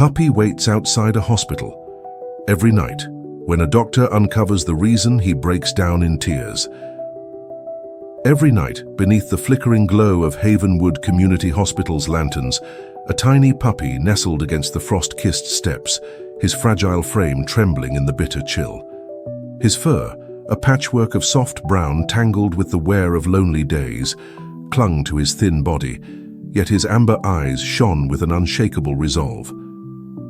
puppy waits outside a hospital. Every night, when a doctor uncovers the reason, he breaks down in tears. Every night, beneath the flickering glow of Havenwood Community Hospital's lanterns, a tiny puppy nestled against the frost-kissed steps, his fragile frame trembling in the bitter chill. His fur, a patchwork of soft brown tangled with the wear of lonely days, clung to his thin body, yet his amber eyes shone with an unshakable resolve.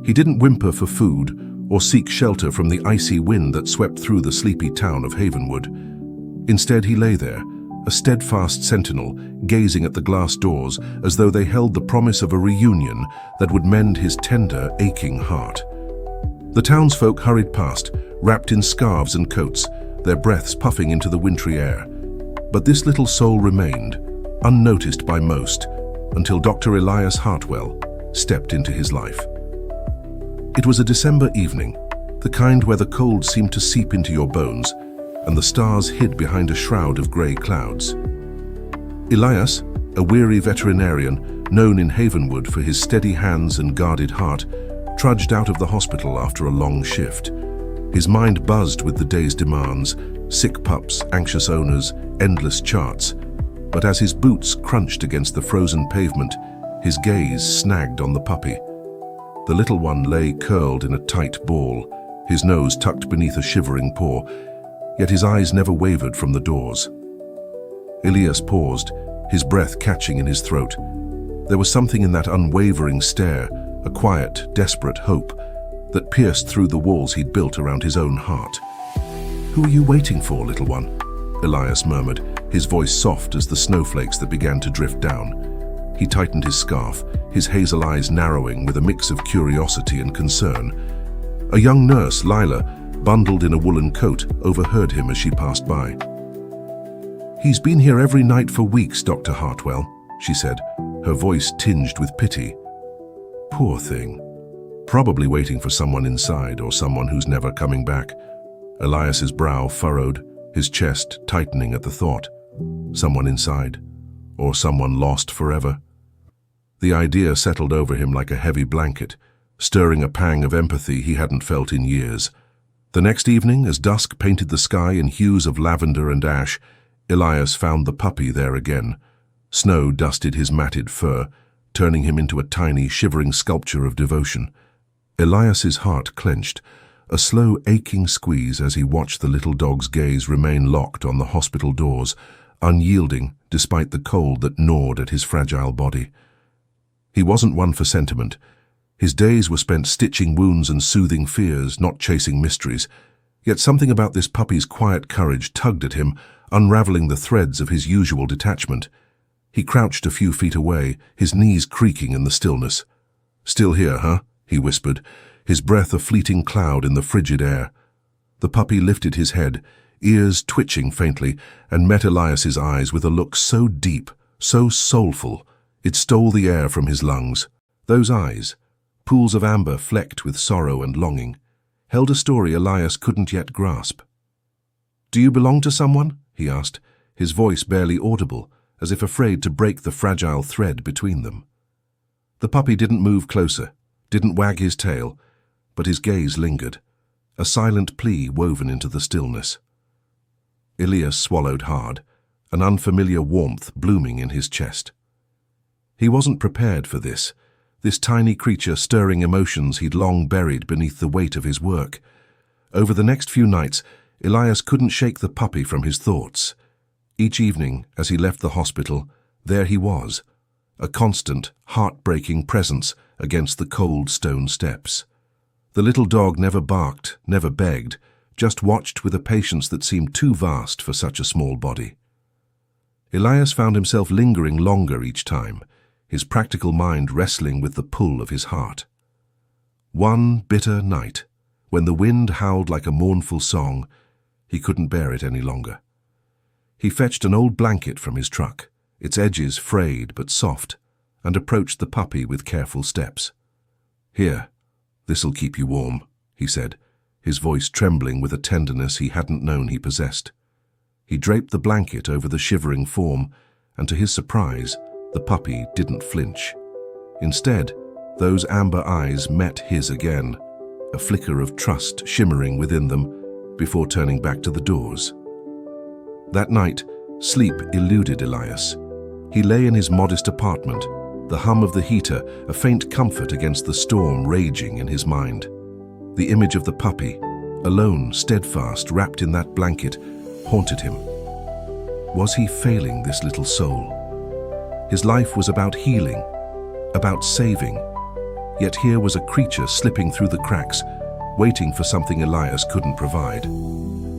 He didn't whimper for food or seek shelter from the icy wind that swept through the sleepy town of Havenwood. Instead, he lay there, a steadfast sentinel, gazing at the glass doors as though they held the promise of a reunion that would mend his tender, aching heart. The townsfolk hurried past, wrapped in scarves and coats, their breaths puffing into the wintry air. But this little soul remained, unnoticed by most, until Dr. Elias Hartwell stepped into his life. It was a December evening, the kind where the cold seemed to seep into your bones, and the stars hid behind a shroud of grey clouds. Elias, a weary veterinarian known in Havenwood for his steady hands and guarded heart, trudged out of the hospital after a long shift. His mind buzzed with the day's demands, sick pups, anxious owners, endless charts. But as his boots crunched against the frozen pavement, his gaze snagged on the puppy. The little one lay curled in a tight ball, his nose tucked beneath a shivering paw, yet his eyes never wavered from the doors. Elias paused, his breath catching in his throat. There was something in that unwavering stare, a quiet, desperate hope, that pierced through the walls he'd built around his own heart. "Who are you waiting for, little one?" Elias murmured, his voice soft as the snowflakes that began to drift down. He tightened his scarf, his hazel eyes narrowing with a mix of curiosity and concern. A young nurse, Lila, bundled in a woolen coat, overheard him as she passed by. "He's been here every night for weeks, Dr. Hartwell," she said, her voice tinged with pity. "Poor thing. Probably waiting for someone inside or someone who's never coming back." Elias's brow furrowed, his chest tightening at the thought. Someone inside, or someone lost forever. The idea settled over him like a heavy blanket, stirring a pang of empathy he hadn't felt in years. The next evening, as dusk painted the sky in hues of lavender and ash, Elias found the puppy there again. Snow dusted his matted fur, turning him into a tiny, shivering sculpture of devotion. Elias's heart clenched, a slow, aching squeeze as he watched the little dog's gaze remain locked on the hospital doors, unyielding despite the cold that gnawed at his fragile body. He wasn't one for sentiment. His days were spent stitching wounds and soothing fears, not chasing mysteries. Yet something about this puppy's quiet courage tugged at him, unraveling the threads of his usual detachment. He crouched a few feet away, his knees creaking in the stillness. "Still here, huh?" he whispered, his breath a fleeting cloud in the frigid air. The puppy lifted his head, ears twitching faintly, and met Elias's eyes with a look so deep, so soulful, it stole the air from his lungs. Those eyes, pools of amber flecked with sorrow and longing, held a story Elias couldn't yet grasp. "Do you belong to someone?" he asked, his voice barely audible, as if afraid to break the fragile thread between them. The puppy didn't move closer, didn't wag his tail, but his gaze lingered, a silent plea woven into the stillness. Elias swallowed hard, an unfamiliar warmth blooming in his chest. He wasn't prepared for this tiny creature stirring emotions he'd long buried beneath the weight of his work. Over the next few nights, Elias couldn't shake the puppy from his thoughts. Each evening, as he left the hospital, there he was, a constant, heartbreaking presence against the cold stone steps. The little dog never barked, never begged, just watched with a patience that seemed too vast for such a small body. Elias found himself lingering longer each time, his practical mind wrestling with the pull of his heart. One bitter night, when the wind howled like a mournful song, he couldn't bear it any longer. He fetched an old blanket from his truck, its edges frayed but soft, and approached the puppy with careful steps. "Here, this'll keep you warm," he said, his voice trembling with a tenderness he hadn't known he possessed. He draped the blanket over the shivering form, and to his surprise, the puppy didn't flinch. Instead, those amber eyes met his again, a flicker of trust shimmering within them before turning back to the doors. That night, sleep eluded Elias. He lay in his modest apartment, the hum of the heater a faint comfort against the storm raging in his mind. The image of the puppy, alone, steadfast, wrapped in that blanket, haunted him. Was he failing this little soul? His life was about healing, about saving. Yet here was a creature slipping through the cracks, waiting for something Elias couldn't provide.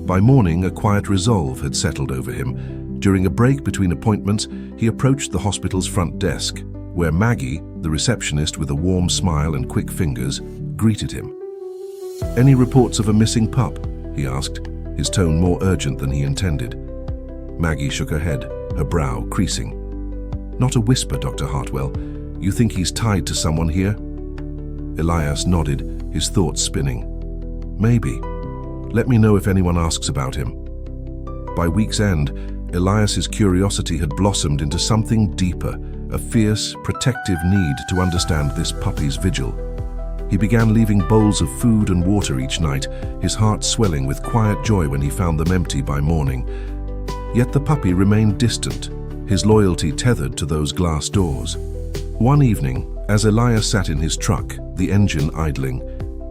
By morning, a quiet resolve had settled over him. During a break between appointments, he approached the hospital's front desk, where Maggie, the receptionist with a warm smile and quick fingers, greeted him. "Any reports of a missing pup?" he asked, his tone more urgent than he intended. Maggie shook her head, her brow creasing. "Not a whisper, Dr. Hartwell. You think he's tied to someone here?" Elias nodded, his thoughts spinning. "Maybe. Let me know if anyone asks about him." By week's end, Elias's curiosity had blossomed into something deeper, a fierce, protective need to understand this puppy's vigil. He began leaving bowls of food and water each night, his heart swelling with quiet joy when he found them empty by morning. Yet the puppy remained distant, his loyalty tethered to those glass doors. One evening, as Elias sat in his truck, the engine idling,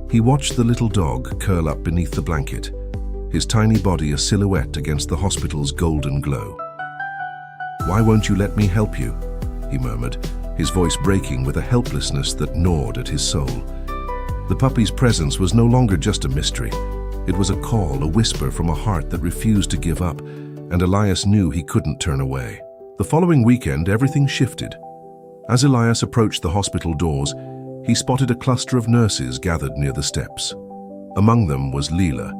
he watched the little dog curl up beneath the blanket, his tiny body a silhouette against the hospital's golden glow. "Why won't you let me help you?" he murmured, his voice breaking with a helplessness that gnawed at his soul. The puppy's presence was no longer just a mystery. It was a call, a whisper from a heart that refused to give up, and Elias knew he couldn't turn away. The following weekend, everything shifted. As Elias approached the hospital doors, he spotted a cluster of nurses gathered near the steps. Among them was Leela,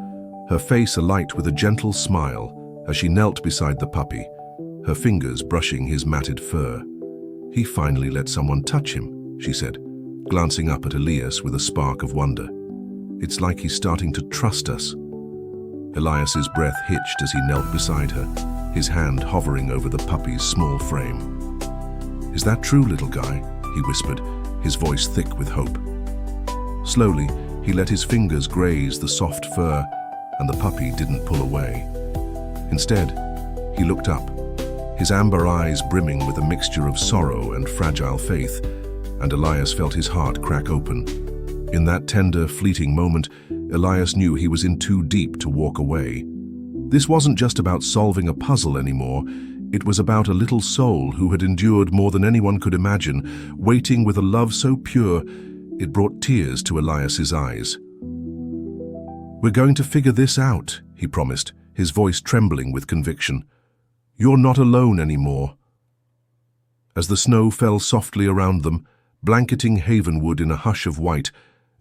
her face alight with a gentle smile as she knelt beside the puppy, her fingers brushing his matted fur. "He finally let someone touch him," she said, glancing up at Elias with a spark of wonder. "It's like he's starting to trust us." Elias's breath hitched as he knelt beside her, his hand hovering over the puppy's small frame. "Is that true, little guy?" he whispered, his voice thick with hope. Slowly, he let his fingers graze the soft fur, and the puppy didn't pull away. Instead, he looked up, his amber eyes brimming with a mixture of sorrow and fragile faith, and Elias felt his heart crack open. In that tender, fleeting moment, Elias knew he was in too deep to walk away. This wasn't just about solving a puzzle anymore. It was about a little soul who had endured more than anyone could imagine, waiting with a love so pure, it brought tears to Elias's eyes. "We're going to figure this out," he promised, his voice trembling with conviction. "You're not alone anymore." As the snow fell softly around them, blanketing Havenwood in a hush of white,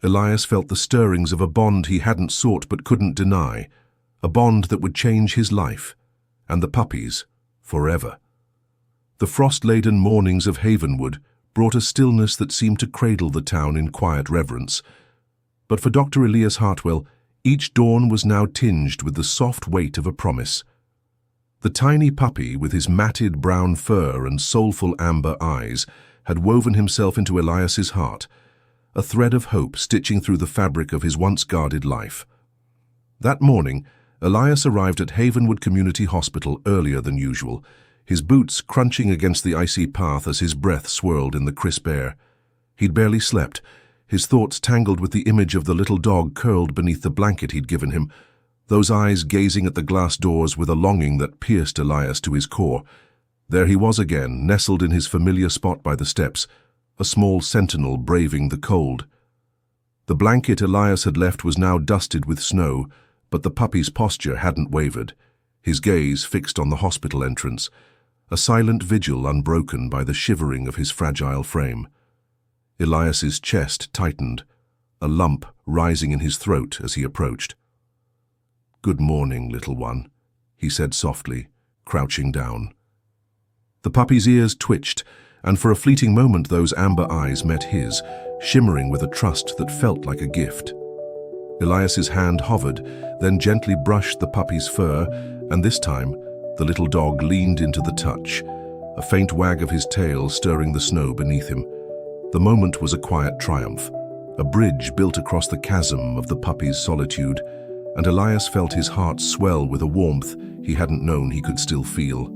Elias felt the stirrings of a bond he hadn't sought but couldn't deny, a bond that would change his life, and the puppy's, forever. The frost-laden mornings of Havenwood brought a stillness that seemed to cradle the town in quiet reverence. But for Dr. Elias Hartwell, each dawn was now tinged with the soft weight of a promise. The tiny puppy, with his matted brown fur and soulful amber eyes, had woven himself into Elias's heart, a thread of hope stitching through the fabric of his once-guarded life. That morning, Elias arrived at Havenwood Community Hospital earlier than usual, his boots crunching against the icy path as his breath swirled in the crisp air. He'd barely slept, his thoughts tangled with the image of the little dog curled beneath the blanket he'd given him, those eyes gazing at the glass doors with a longing that pierced Elias to his core. There he was again, nestled in his familiar spot by the steps, a small sentinel braving the cold. The blanket Elias had left was now dusted with snow, but the puppy's posture hadn't wavered, his gaze fixed on the hospital entrance, a silent vigil unbroken by the shivering of his fragile frame. Elias's chest tightened, a lump rising in his throat as he approached. "Good morning, little one," he said softly, crouching down. The puppy's ears twitched, and for a fleeting moment those amber eyes met his, shimmering with a trust that felt like a gift. Elias's hand hovered, then gently brushed the puppy's fur, and this time the little dog leaned into the touch, a faint wag of his tail stirring the snow beneath him. The moment was a quiet triumph, a bridge built across the chasm of the puppy's solitude, and Elias felt his heart swell with a warmth he hadn't known he could still feel.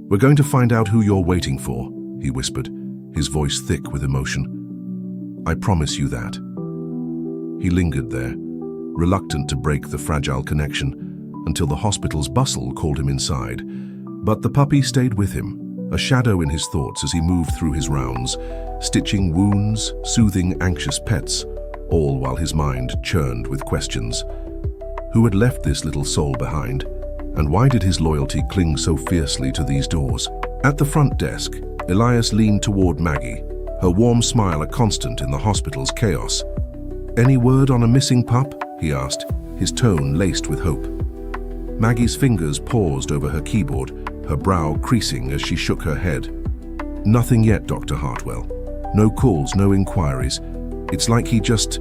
"We're going to find out who you're waiting for," he whispered, his voice thick with emotion. "I promise you that." He lingered there, reluctant to break the fragile connection, until the hospital's bustle called him inside. But the puppy stayed with him, a shadow in his thoughts as he moved through his rounds, stitching wounds, soothing anxious pets, all while his mind churned with questions. Who had left this little soul behind? And why did his loyalty cling so fiercely to these doors? At the front desk, Elias leaned toward Maggie, her warm smile a constant in the hospital's chaos. "Any word on a missing pup?" he asked, his tone laced with hope. Maggie's fingers paused over her keyboard, her brow creasing as she shook her head. "Nothing yet, Dr. Hartwell. No calls, no inquiries. It's like he just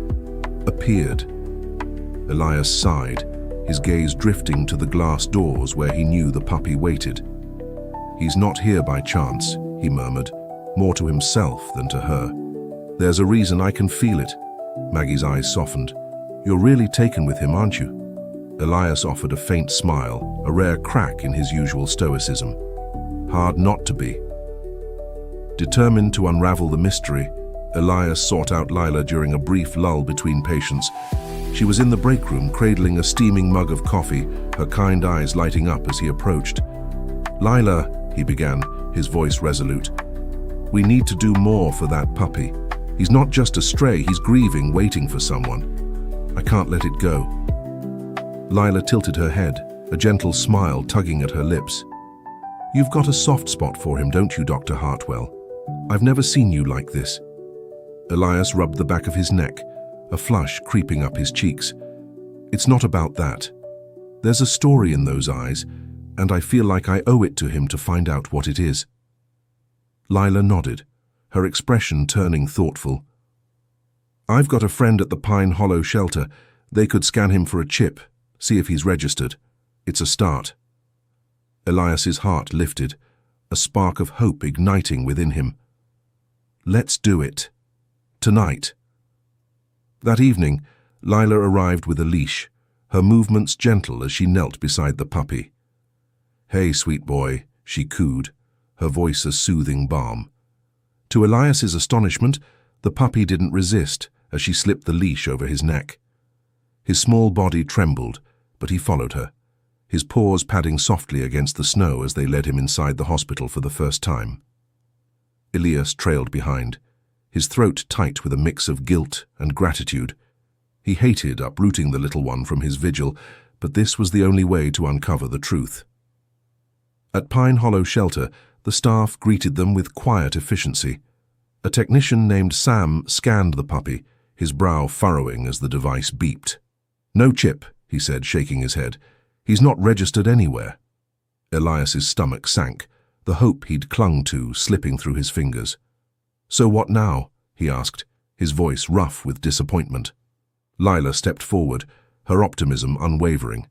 appeared." Elias sighed, his gaze drifting to the glass doors where he knew the puppy waited. "He's not here by chance," he murmured, more to himself than to her. "There's a reason, I can feel it." Maggie's eyes softened. "You're really taken with him, aren't you?" Elias offered a faint smile, a rare crack in his usual stoicism. "Hard not to be." Determined to unravel the mystery, Elias sought out Lila during a brief lull between patients. She was in the break room, cradling a steaming mug of coffee, her kind eyes lighting up as he approached. "Lila," he began, his voice resolute, "we need to do more for that puppy. He's not just a stray, he's grieving, waiting for someone. I can't let it go." Lila tilted her head, a gentle smile tugging at her lips. "You've got a soft spot for him, don't you, Dr. Hartwell? I've never seen you like this." Elias rubbed the back of his neck, a flush creeping up his cheeks. "It's not about that. There's a story in those eyes, and I feel like I owe it to him to find out what it is." Lila nodded, her expression turning thoughtful. "I've got a friend at the Pine Hollow shelter. They could scan him for a chip, see if he's registered. It's a start." Elias's heart lifted, a spark of hope igniting within him. "Let's do it. Tonight." That evening, Lila arrived with a leash, her movements gentle as she knelt beside the puppy. "Hey, sweet boy," she cooed, her voice a soothing balm. To Elias's astonishment, the puppy didn't resist as she slipped the leash over his neck. His small body trembled, but he followed her, his paws padding softly against the snow as they led him inside the hospital for the first time. Elias trailed behind, his throat tight with a mix of guilt and gratitude. He hated uprooting the little one from his vigil, but this was the only way to uncover the truth. At Pine Hollow Shelter, the staff greeted them with quiet efficiency. A technician named Sam scanned the puppy, his brow furrowing as the device beeped. "No chip," he said, shaking his head. "He's not registered anywhere." Elias's stomach sank, the hope he'd clung to slipping through his fingers. "So what now?" he asked, his voice rough with disappointment. Lila stepped forward, her optimism unwavering.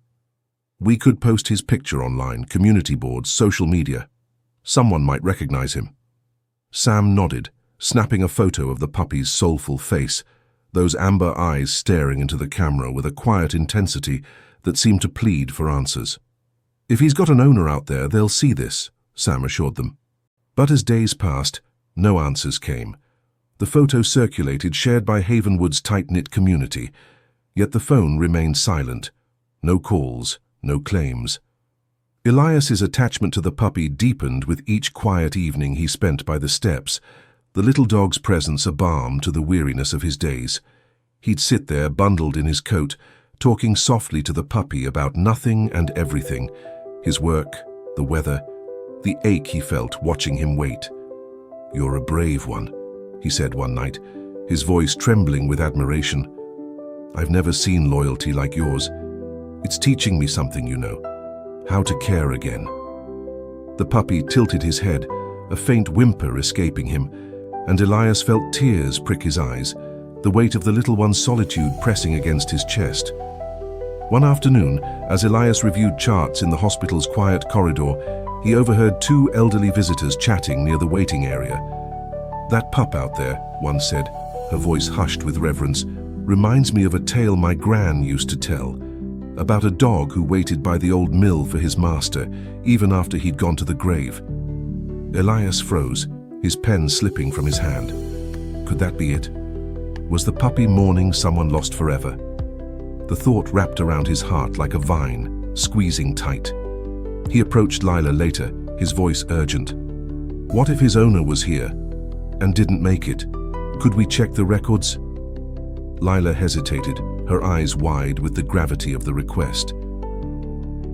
"We could post his picture online, community boards, social media. Someone might recognize him." Sam nodded, snapping a photo of the puppy's soulful face, those amber eyes staring into the camera with a quiet intensity that seemed to plead for answers. "If he's got an owner out there, they'll see this," Sam assured them. But as days passed, no answers came. The photo circulated, shared by Havenwood's tight-knit community, yet the phone remained silent. No calls, no claims. Elias's attachment to the puppy deepened with each quiet evening he spent by the steps, the little dog's presence a balm to the weariness of his days. He'd sit there, bundled in his coat, talking softly to the puppy about nothing and everything, his work, the weather, the ache he felt watching him wait. "You're a brave one," he said one night, his voice trembling with admiration. "I've never seen loyalty like yours. It's teaching me something, you know, how to care again." The puppy tilted his head, a faint whimper escaping him, and Elias felt tears prick his eyes, the weight of the little one's solitude pressing against his chest. One afternoon, as Elias reviewed charts in the hospital's quiet corridor, he overheard two elderly visitors chatting near the waiting area. "That pup out there," one said, her voice hushed with reverence, "reminds me of a tale my gran used to tell, about a dog who waited by the old mill for his master, even after he'd gone to the grave." Elias froze, his pen slipping from his hand. Could that be it? Was the puppy mourning someone lost forever? The thought wrapped around his heart like a vine, squeezing tight. He approached Lila later, his voice urgent. What if his owner was here and didn't make it? Could we check the records? Lila hesitated, her eyes wide with the gravity of the request.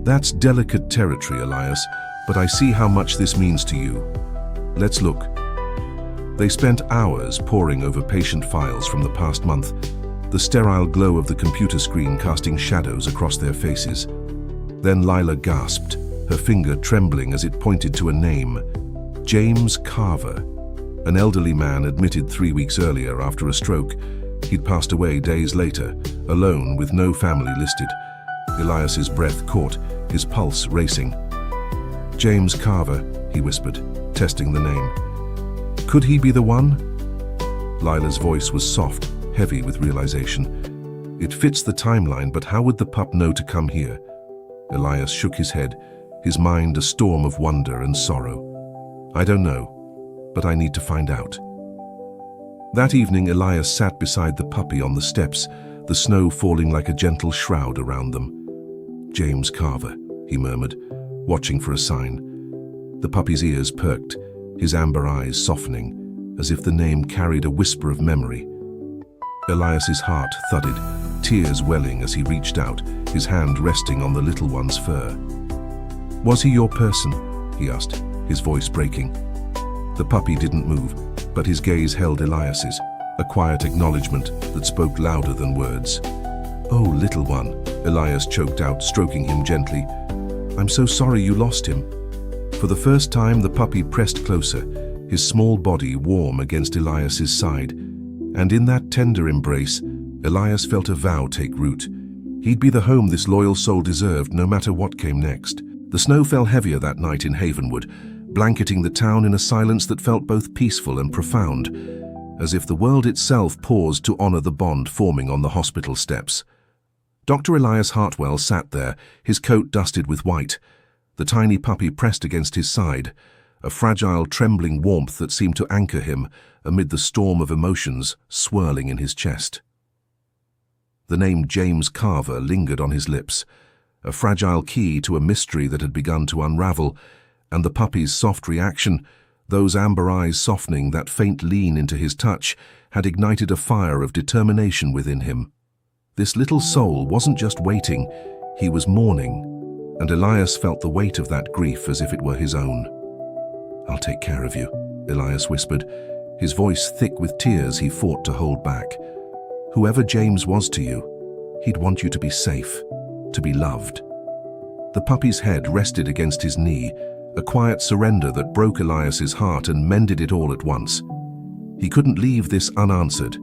That's delicate territory, Elias, but I see how much this means to you. Let's look. They spent hours poring over patient files from the past month, the sterile glow of the computer screen casting shadows across their faces. Then Lila gasped, her finger trembling as it pointed to a name. James Carver, an elderly man admitted 3 weeks earlier after a stroke. He'd passed away days later, alone with no family listed. Elias's breath caught, his pulse racing. James Carver, he whispered, testing the name. Could he be the one? Lila's voice was soft, heavy with realization. It fits the timeline, but how would the pup know to come here? Elias shook his head, his mind a storm of wonder and sorrow. I don't know, but I need to find out. That evening, Elias sat beside the puppy on the steps, the snow falling like a gentle shroud around them. James Carver, he murmured, watching for a sign. The puppy's ears perked, his amber eyes softening, as if the name carried a whisper of memory. Elias's heart thudded, tears welling as he reached out, his hand resting on the little one's fur. Was he your person? He asked, his voice breaking. The puppy didn't move, but his gaze held Elias's, a quiet acknowledgement that spoke louder than words. Oh, little one, Elias choked out, stroking him gently. I'm so sorry you lost him. For the first time, the puppy pressed closer, his small body warm against Elias's side. And in that tender embrace, Elias felt a vow take root. He'd be the home this loyal soul deserved, no matter what came next. The snow fell heavier that night in Havenwood, blanketing the town in a silence that felt both peaceful and profound, as if the world itself paused to honor the bond forming on the hospital steps. Dr. Elias Hartwell sat there, his coat dusted with white, the tiny puppy pressed against his side, a fragile, trembling warmth that seemed to anchor him amid the storm of emotions swirling in his chest. The name James Carver lingered on his lips, a fragile key to a mystery that had begun to unravel, and the puppy's soft reaction, those amber eyes softening, that faint lean into his touch, had ignited a fire of determination within him. This little soul wasn't just waiting, he was mourning, and Elias felt the weight of that grief as if it were his own. I'll take care of you, Elias whispered, his voice thick with tears he fought to hold back. Whoever James was to you, he'd want you to be safe, to be loved. The puppy's head rested against his knee, a quiet surrender that broke Elias's heart and mended it all at once. He couldn't leave this unanswered,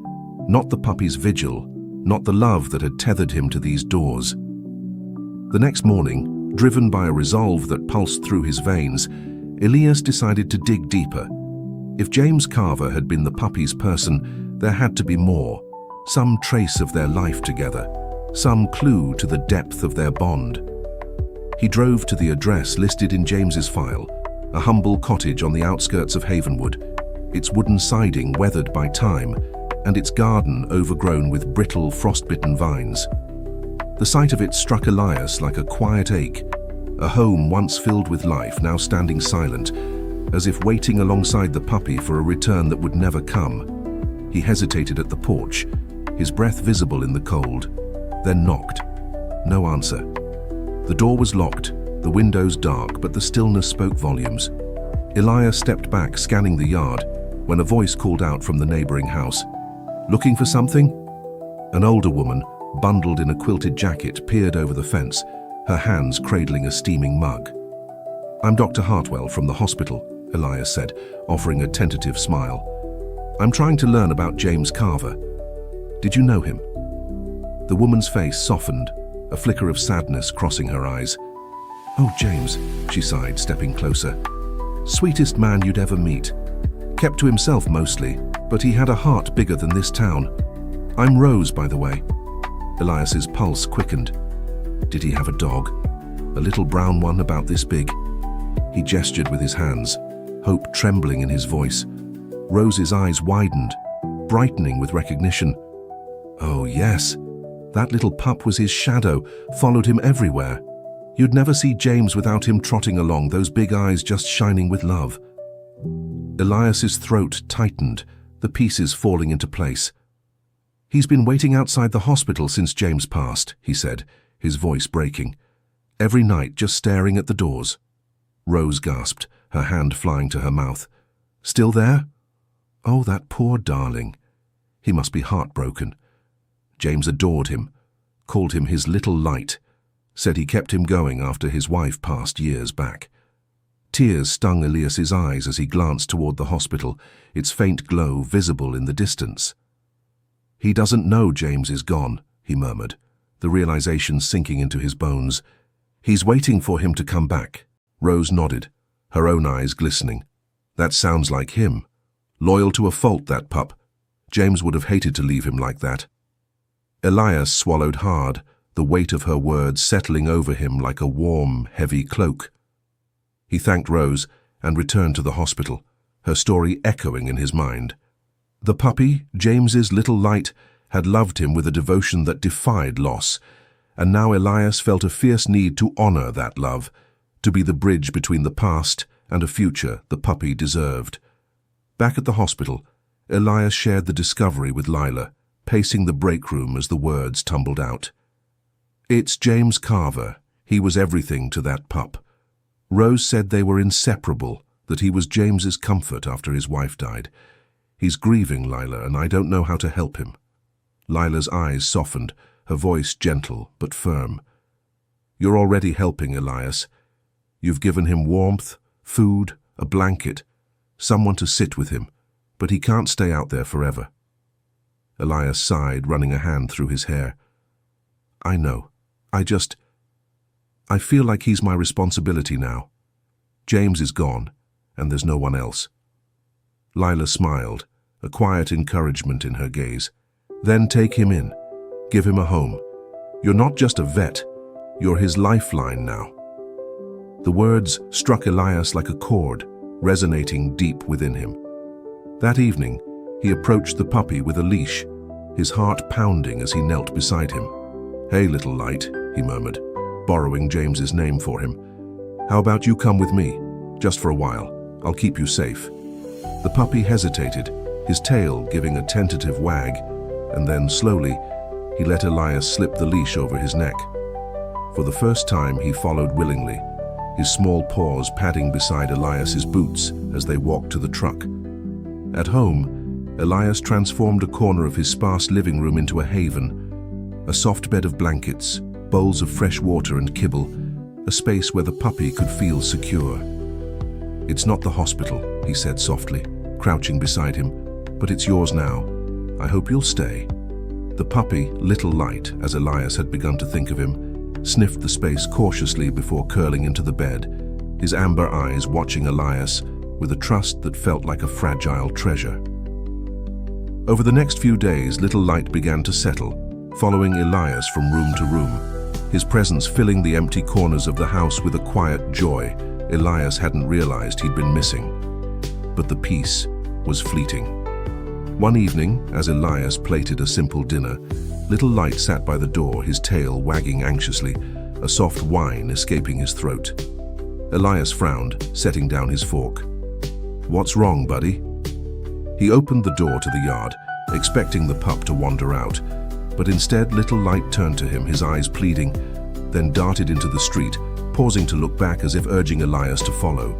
not the puppy's vigil, not the love that had tethered him to these doors. The next morning, driven by a resolve that pulsed through his veins, Elias decided to dig deeper. If James Carver had been the puppy's person, there had to be more, some trace of their life together, some clue to the depth of their bond. He drove to the address listed in James's file, a humble cottage on the outskirts of Havenwood, its wooden siding weathered by time, and its garden overgrown with brittle, frostbitten vines. The sight of it struck Elias like a quiet ache, a home once filled with life, now standing silent, as if waiting alongside the puppy for a return that would never come. He hesitated at the porch, his breath visible in the cold, then knocked. No answer. The door was locked, the windows dark, but the stillness spoke volumes. Elias stepped back, scanning the yard, when a voice called out from the neighboring house. Looking for something? An older woman, bundled in a quilted jacket, peered over the fence, her hands cradling a steaming mug. I'm Dr. Hartwell from the hospital, Elias said, offering a tentative smile. I'm trying to learn about James Carver. Did you know him? The woman's face softened, a flicker of sadness crossing her eyes. Oh, James, she sighed, stepping closer. Sweetest man you'd ever meet. Kept to himself mostly, but he had a heart bigger than this town. I'm Rose, by the way. Elias's pulse quickened. Did he have a dog? A little brown one about this big? He gestured with his hands, hope trembling in his voice. Rose's eyes widened, brightening with recognition. Oh yes, that little pup was his shadow, followed him everywhere. You'd never see James without him trotting along, those big eyes just shining with love. Elias's throat tightened, the pieces falling into place. He's been waiting outside the hospital since James passed, he said, his voice breaking. Every night just staring at the doors. Rose gasped, her hand flying to her mouth. Still there? Oh, that poor darling. He must be heartbroken. James adored him, called him his little light, said he kept him going after his wife passed years back. Tears stung Elias's eyes as he glanced toward the hospital, its faint glow visible in the distance. He doesn't know James is gone, he murmured, the realization sinking into his bones. He's waiting for him to come back. Rose nodded, her own eyes glistening. That sounds like him. Loyal to a fault, that pup. James would have hated to leave him like that. Elias swallowed hard, the weight of her words settling over him like a warm, heavy cloak. He thanked Rose and returned to the hospital, her story echoing in his mind. The puppy, James's little light, had loved him with a devotion that defied loss, and now Elias felt a fierce need to honor that love, to be the bridge between the past and a future the puppy deserved. Back at the hospital, Elias shared the discovery with Lila, pacing the break room as the words tumbled out. It's James Carver. He was everything to that pup. Rose said they were inseparable, that he was James's comfort after his wife died. He's grieving, Lila, and I don't know how to help him. Lila's eyes softened, her voice gentle but firm. You're already helping, Elias. You've given him warmth, food, a blanket, someone to sit with him, but he can't stay out there forever. Elias sighed, running a hand through his hair. I know. I feel like he's my responsibility now. James is gone, and there's no one else. Lila smiled, a quiet encouragement in her gaze. Then take him in. Give him a home. You're not just a vet. You're his lifeline now. The words struck Elias like a chord, resonating deep within him. That evening, he approached the puppy with a leash, his heart pounding as he knelt beside him. Hey, little light, he murmured, borrowing James's name for him. How about you come with me? Just for a while. I'll keep you safe. The puppy hesitated, his tail giving a tentative wag, and then slowly, he let Elias slip the leash over his neck. For the first time, he followed willingly, his small paws padding beside Elias's boots as they walked to the truck. At home, Elias transformed a corner of his sparse living room into a haven, a soft bed of blankets, bowls of fresh water and kibble, a space where the puppy could feel secure. It's not the hospital, he said softly, crouching beside him, but it's yours now. I hope you'll stay. The puppy, little light, as Elias had begun to think of him, sniffed the space cautiously before curling into the bed, his amber eyes watching Elias with a trust that felt like a fragile treasure. Over the next few days, little light began to settle, following Elias from room to room, his presence filling the empty corners of the house with a quiet joy Elias hadn't realized he'd been missing. But the peace was fleeting. One evening, as Elias plated a simple dinner, little light sat by the door, his tail wagging anxiously, a soft whine escaping his throat. Elias frowned, setting down his fork. What's wrong, buddy? He opened the door to the yard, expecting the pup to wander out, but instead little light turned to him, his eyes pleading, then darted into the street, pausing to look back as if urging Elias to follow.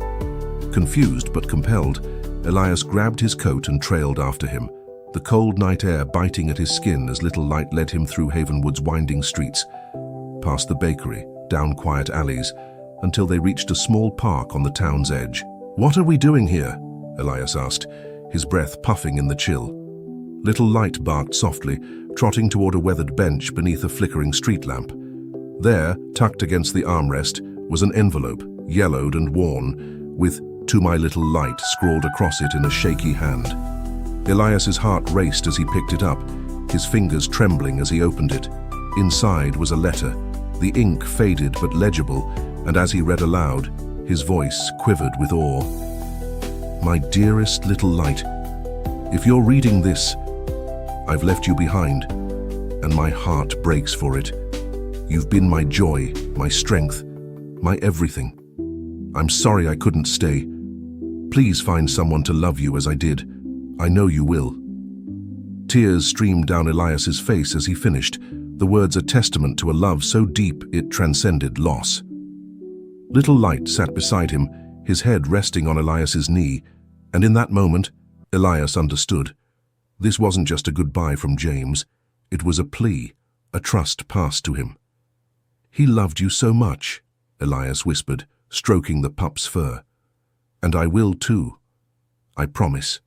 Confused but compelled, Elias grabbed his coat and trailed after him, the cold night air biting at his skin as little light led him through Havenwood's winding streets, past the bakery, down quiet alleys, until they reached a small park on the town's edge. What are we doing here? Elias asked, his breath puffing in the chill. Little light barked softly, trotting toward a weathered bench beneath a flickering street lamp. There, tucked against the armrest, was an envelope, yellowed and worn, with "To my little light," scrawled across it in a shaky hand. Elias's heart raced as he picked it up, his fingers trembling as he opened it. Inside was a letter, the ink faded but legible, and as he read aloud, his voice quivered with awe. "My dearest little light, if you're reading this, I've left you behind, and my heart breaks for it. You've been my joy, my strength, my everything. I'm sorry I couldn't stay. Please find someone to love you as I did. I know you will." Tears streamed down Elias's face as he finished, the words a testament to a love so deep it transcended loss. Little Light sat beside him, his head resting on Elias's knee, and in that moment, Elias understood. This wasn't just a goodbye from James, it was a plea, a trust passed to him. "He loved you so much," Elias whispered, stroking the pup's fur. "And I will too. I promise."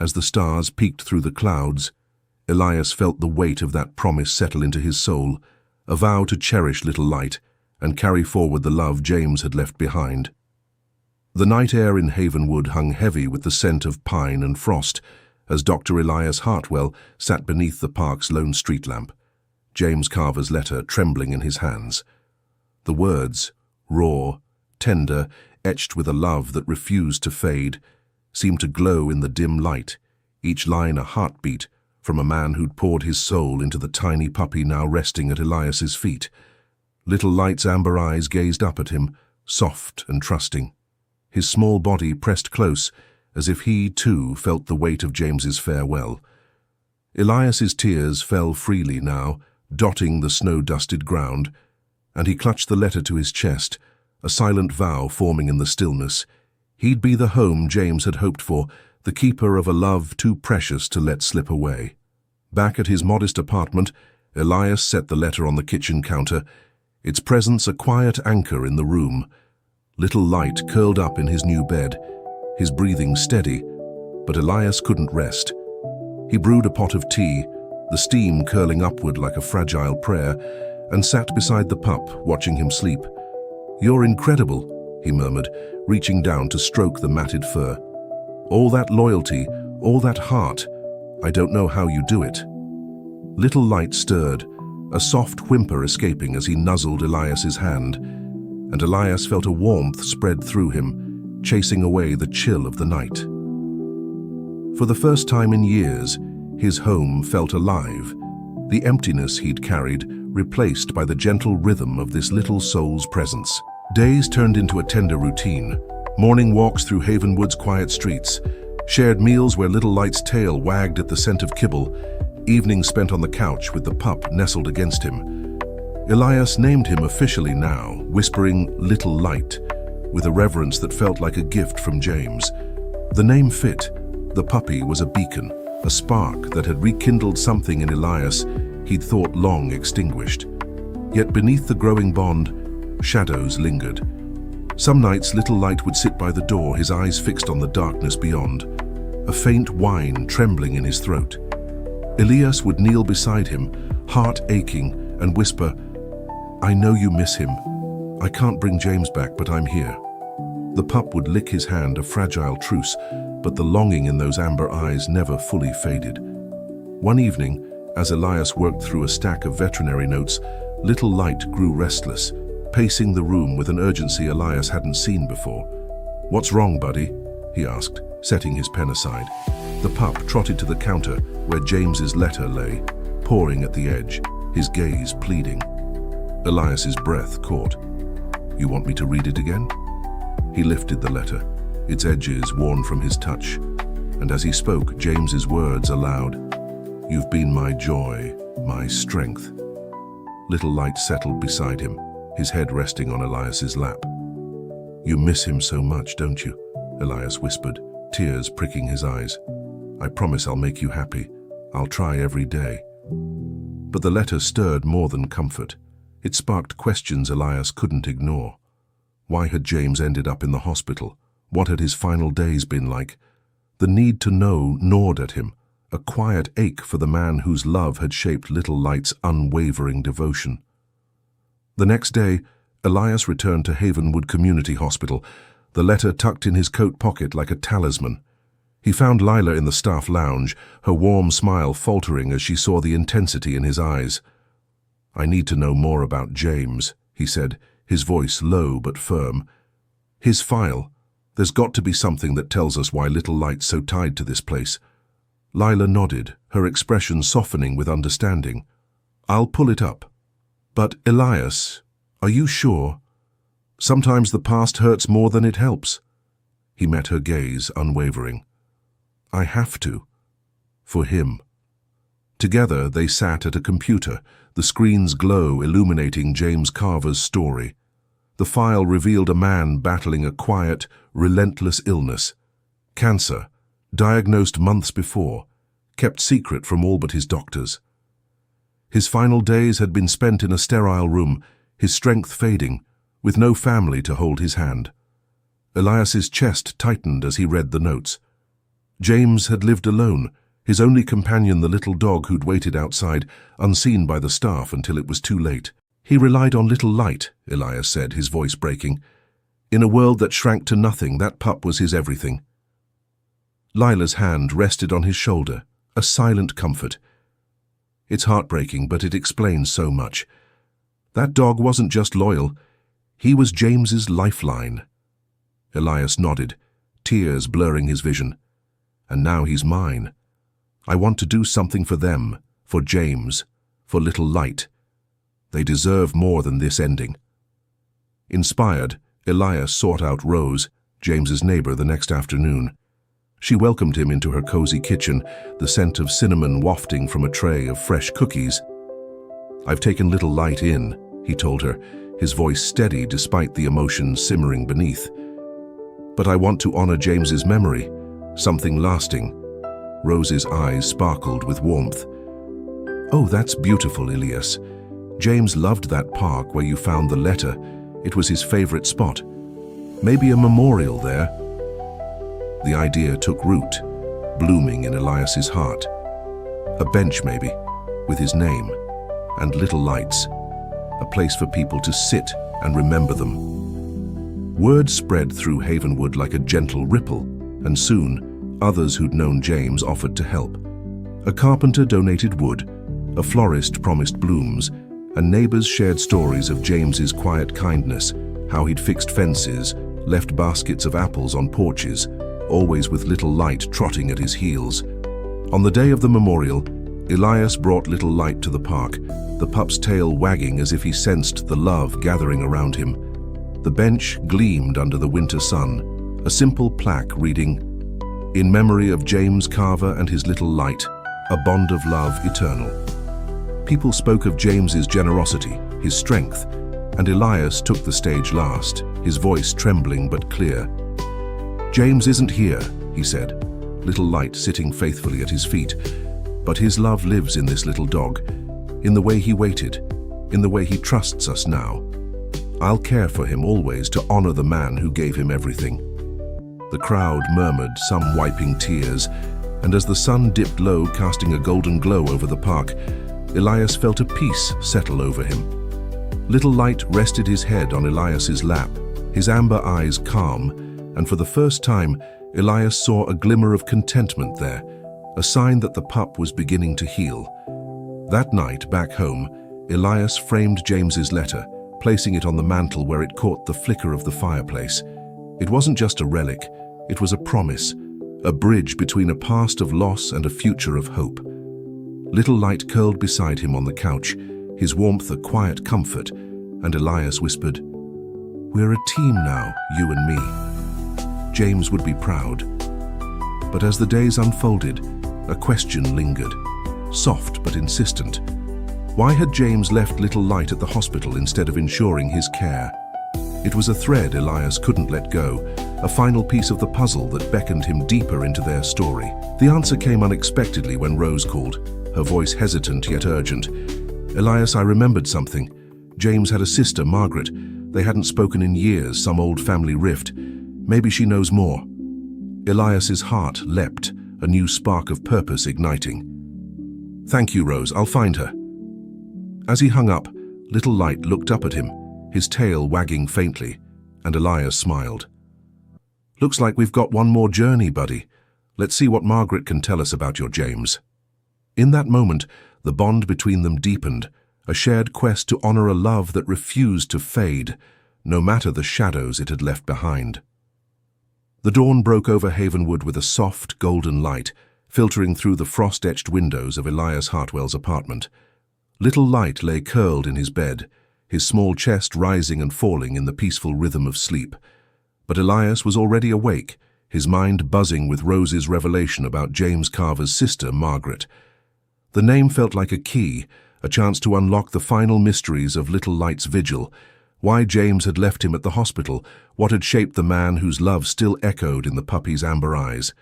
As the stars peeked through the clouds, Elias felt the weight of that promise settle into his soul, a vow to cherish Little Light and carry forward the love James had left behind. The night air in Havenwood hung heavy with the scent of pine and frost as Dr. Elias Hartwell sat beneath the park's lone street lamp, James Carver's letter trembling in his hands. The words, raw, tender, etched with a love that refused to fade, seemed to glow in the dim light, each line a heartbeat from a man who'd poured his soul into the tiny puppy now resting at Elias's feet. Little Light's amber eyes gazed up at him, soft and trusting. His small body pressed close, as if he, too, felt the weight of James's farewell. Elias's tears fell freely now, dotting the snow-dusted ground, and he clutched the letter to his chest, a silent vow forming in the stillness. He'd be the home James had hoped for, the keeper of a love too precious to let slip away. Back at his modest apartment, Elias set the letter on the kitchen counter, its presence a quiet anchor in the room. Little Light curled up in his new bed, his breathing steady, but Elias couldn't rest. He brewed a pot of tea, the steam curling upward like a fragile prayer, and sat beside the pup, watching him sleep. "You're incredible," he murmured, reaching down to stroke the matted fur. "All that loyalty, all that heart, I don't know how you do it." Little Light stirred, a soft whimper escaping as he nuzzled Elias's hand, and Elias felt a warmth spread through him, chasing away the chill of the night. For the first time in years, his home felt alive, the emptiness he'd carried replaced by the gentle rhythm of this little soul's presence. Days turned into a tender routine, morning walks through Havenwood's quiet streets, shared meals where Little Light's tail wagged at the scent of kibble, evenings spent on the couch with the pup nestled against him. Elias named him officially now, whispering Little Light, with a reverence that felt like a gift from James. The name fit. The puppy was a beacon, a spark that had rekindled something in Elias he'd thought long extinguished. Yet beneath the growing bond, shadows lingered. Some nights Little Light would sit by the door, his eyes fixed on the darkness beyond, a faint whine trembling in his throat. Elias would kneel beside him, heart aching, and whisper, "I know you miss him. I can't bring James back, but I'm here." The pup would lick his hand, a fragile truce, but the longing in those amber eyes never fully faded. One evening, as Elias worked through a stack of veterinary notes, Little Light grew restless, pacing the room with an urgency Elias hadn't seen before. "What's wrong, buddy?" he asked, setting his pen aside. The pup trotted to the counter where James's letter lay, pawing at the edge, his gaze pleading. Elias's breath caught. "You want me to read it again?" He lifted the letter, its edges worn from his touch, and as he spoke, James's words aloud. "You've been my joy, my strength." Little Light settled beside him, his head resting on Elias's lap. "You miss him so much, don't you?" Elias whispered, tears pricking his eyes. "I promise I'll make you happy. I'll try every day." But the letter stirred more than comfort. It sparked questions Elias couldn't ignore. Why had James ended up in the hospital? What had his final days been like? The need to know gnawed at him, a quiet ache for the man whose love had shaped Little Light's unwavering devotion. The next day, Elias returned to Havenwood Community Hospital, the letter tucked in his coat pocket like a talisman. He found Lila in the staff lounge, her warm smile faltering as she saw the intensity in his eyes. "I need to know more about James," he said, his voice low but firm. "His file. There's got to be something that tells us why Little Light's so tied to this place." Lila nodded, her expression softening with understanding. "I'll pull it up. But, Elias, are you sure? Sometimes the past hurts more than it helps." He met her gaze, unwavering. "I have to. For him." Together they sat at a computer, the screen's glow illuminating James Carver's story. The file revealed a man battling a quiet, relentless illness. Cancer, diagnosed months before, kept secret from all but his doctors. His final days had been spent in a sterile room, his strength fading, with no family to hold his hand. Elias's chest tightened as he read the notes. James had lived alone, his only companion the little dog who'd waited outside, unseen by the staff until it was too late. "He relied on Little Light," Elias said, his voice breaking. "In a world that shrank to nothing, that pup was his everything." Lila's hand rested on his shoulder, a silent comfort. "It's heartbreaking, but it explains so much. That dog wasn't just loyal, he was James's lifeline." Elias nodded, tears blurring his vision. "And now he's mine. I want to do something for them, for James, for Little Light. They deserve more than this ending." Inspired, Elias sought out Rose, James's neighbor, the next afternoon. She welcomed him into her cozy kitchen, the scent of cinnamon wafting from a tray of fresh cookies. "I've taken Little Light in," he told her, his voice steady despite the emotion simmering beneath. "But I want to honor James's memory, something lasting." Rose's eyes sparkled with warmth. "Oh, that's beautiful, Elias. James loved that park where you found the letter. It was his favorite spot. Maybe a memorial there." The idea took root, blooming in Elias's heart. A bench, maybe, with his name, and Little Lights, a place for people to sit and remember them. Word spread through Havenwood like a gentle ripple, and soon, others who'd known James offered to help. A carpenter donated wood, a florist promised blooms, and neighbors shared stories of James's quiet kindness, how he'd fixed fences, left baskets of apples on porches, always with Little Light trotting at his heels. On the day of the memorial, Elias brought Little Light to the park, the pup's tail wagging as if he sensed the love gathering around him. The bench gleamed under the winter sun, a simple plaque reading, "In memory of James Carver and his Little Light, a bond of love eternal." People spoke of James's generosity, his strength, and Elias took the stage last, his voice trembling but clear. "James isn't here," he said, Little Light sitting faithfully at his feet, "but his love lives in this little dog, in the way he waited, in the way he trusts us now. I'll care for him always to honor the man who gave him everything." The crowd murmured, some wiping tears, and as the sun dipped low, casting a golden glow over the park, Elias felt a peace settle over him. Little Light rested his head on Elias's lap, his amber eyes calm, and for the first time, Elias saw a glimmer of contentment there, a sign that the pup was beginning to heal. That night, back home, Elias framed James's letter, placing it on the mantel where it caught the flicker of the fireplace. It wasn't just a relic, it was a promise, a bridge between a past of loss and a future of hope. Little Light curled beside him on the couch, his warmth a quiet comfort, and Elias whispered, "We're a team now, you and me." James would be proud. But as the days unfolded, a question lingered, soft but insistent. Why had James left Little Light at the hospital instead of ensuring his care? It was a thread Elias couldn't let go, a final piece of the puzzle that beckoned him deeper into their story. The answer came unexpectedly when Rose called, her voice hesitant yet urgent. "Elias, I remembered something. James had a sister, Margaret. They hadn't spoken in years, some old family rift. Maybe she knows more." Elias's heart leapt, a new spark of purpose igniting. "Thank you, Rose, I'll find her." As he hung up, Little Light looked up at him, his tail wagging faintly, and Elias smiled. Looks like we've got one more journey, buddy. Let's see what Margaret can tell us about your James." In that moment, the bond between them deepened, a shared quest to honor a love that refused to fade, no matter the shadows it had left behind. The dawn broke over Havenwood with a soft, golden light, filtering through the frost-etched windows of Elias Hartwell's apartment. Little Light lay curled in his bed, his small chest rising and falling in the peaceful rhythm of sleep. But Elias was already awake, his mind buzzing with Rose's revelation about James Carver's sister, Margaret. The name felt like a key, a chance to unlock the final mysteries of Little Light's vigil, why James had left him at the hospital, what had shaped the man whose love still echoed in the puppy's amber eyes.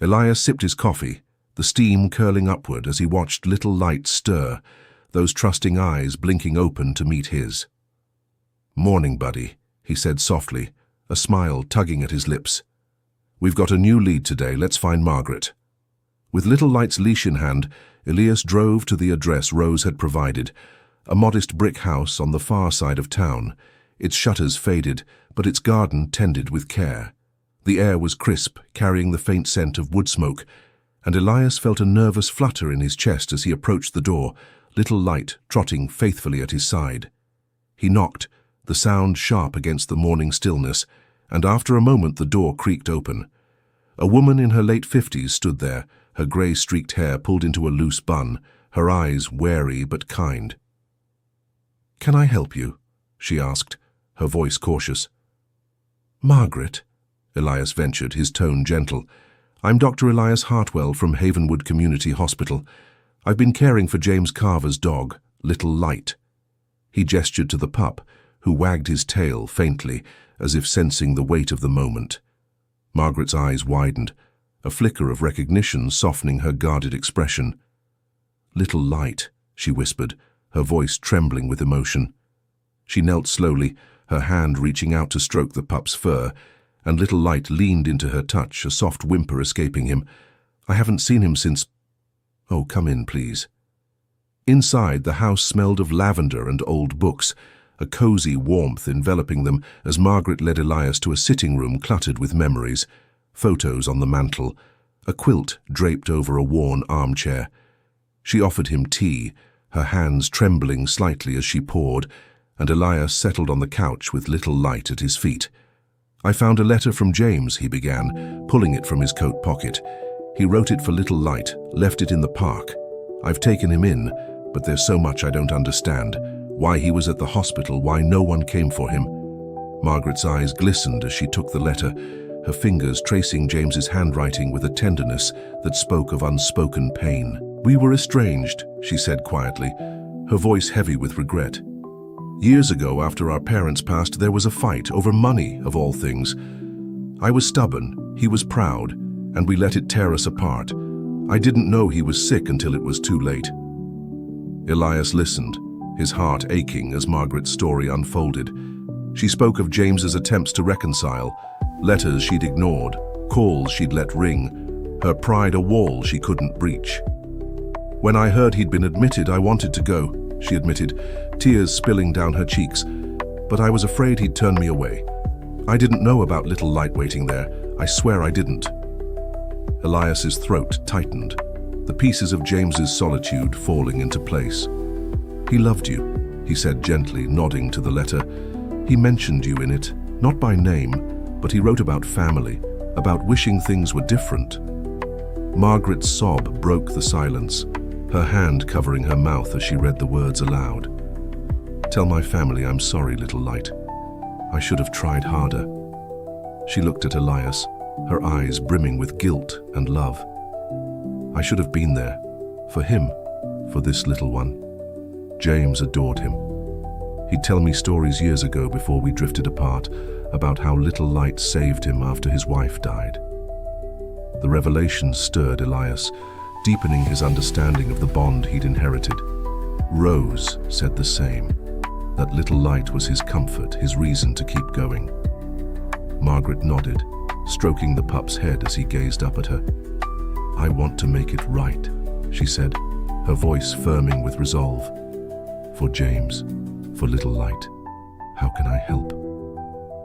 Elias sipped his coffee, the steam curling upward as he watched Little Light stir, those trusting eyes blinking open to meet his. "Morning, buddy," he said softly, a smile tugging at his lips. "We've got a new lead today. Let's find Margaret." With Little Light's leash in hand, Elias drove to the address Rose had provided, a modest brick house on the far side of town, its shutters faded, but its garden tended with care. The air was crisp, carrying the faint scent of wood smoke, and Elias felt a nervous flutter in his chest as he approached the door, Little Light trotting faithfully at his side. He knocked, the sound sharp against the morning stillness, and after a moment the door creaked open. A woman in her late 50s stood there, her grey-streaked hair pulled into a loose bun, her eyes wary but kind. "Can I help you?" she asked, her voice cautious. "Margaret," Elias ventured, his tone gentle. "I'm Dr. Elias Hartwell from Havenwood Community Hospital. I've been caring for James Carver's dog, Little Light." He gestured to the pup, who wagged his tail faintly, as if sensing the weight of the moment. Margaret's eyes widened, a flicker of recognition softening her guarded expression. "Little Light," she whispered, her voice trembling with emotion. She knelt slowly, her hand reaching out to stroke the pup's fur, and Little Light leaned into her touch, a soft whimper escaping him. "I haven't seen him since—" "Oh, come in, please." Inside, the house smelled of lavender and old books, a cozy warmth enveloping them as Margaret led Elias to a sitting room cluttered with memories, photos on the mantel, a quilt draped over a worn armchair. She offered him tea, her hands trembling slightly as she poured, and Elias settled on the couch with Little Light at his feet. "I found a letter from James," he began, pulling it from his coat pocket. "He wrote it for Little Light, left it in the park. I've taken him in, but there's so much I don't understand. Why he was at the hospital, why no one came for him." Margaret's eyes glistened as she took the letter, her fingers tracing James's handwriting with a tenderness that spoke of unspoken pain. "We were estranged," she said quietly, her voice heavy with regret. "Years ago, after our parents passed, there was a fight over money, of all things. I was stubborn, he was proud, and we let it tear us apart. I didn't know he was sick until it was too late." Elias listened, his heart aching as Margaret's story unfolded. She spoke of James's attempts to reconcile, letters she'd ignored, calls she'd let ring, her pride a wall she couldn't breach. "When I heard he'd been admitted, I wanted to go," she admitted, tears spilling down her cheeks, "but I was afraid he'd turn me away. I didn't know about Little Light waiting there. I swear I didn't." Elias's throat tightened, the pieces of James's solitude falling into place. "He loved you," he said gently, nodding to the letter. "He mentioned you in it, not by name, but he wrote about family, about wishing things were different." Margaret's sob broke the silence, her hand covering her mouth as she read the words aloud. "Tell my family I'm sorry, Little Light. I should have tried harder." She looked at Elias, her eyes brimming with guilt and love. "I should have been there, for him, for this little one." James adored him. He'd tell me stories years ago before we drifted apart about how Little Light saved him after his wife died. The revelation stirred Elias, deepening his understanding of the bond he'd inherited. Rose said the same, that Little Light was his comfort, his reason to keep going. Margaret nodded, stroking the pup's head as he gazed up at her. "I want to make it right," she said, her voice firming with resolve. "For James, for Little Light, how can I help?"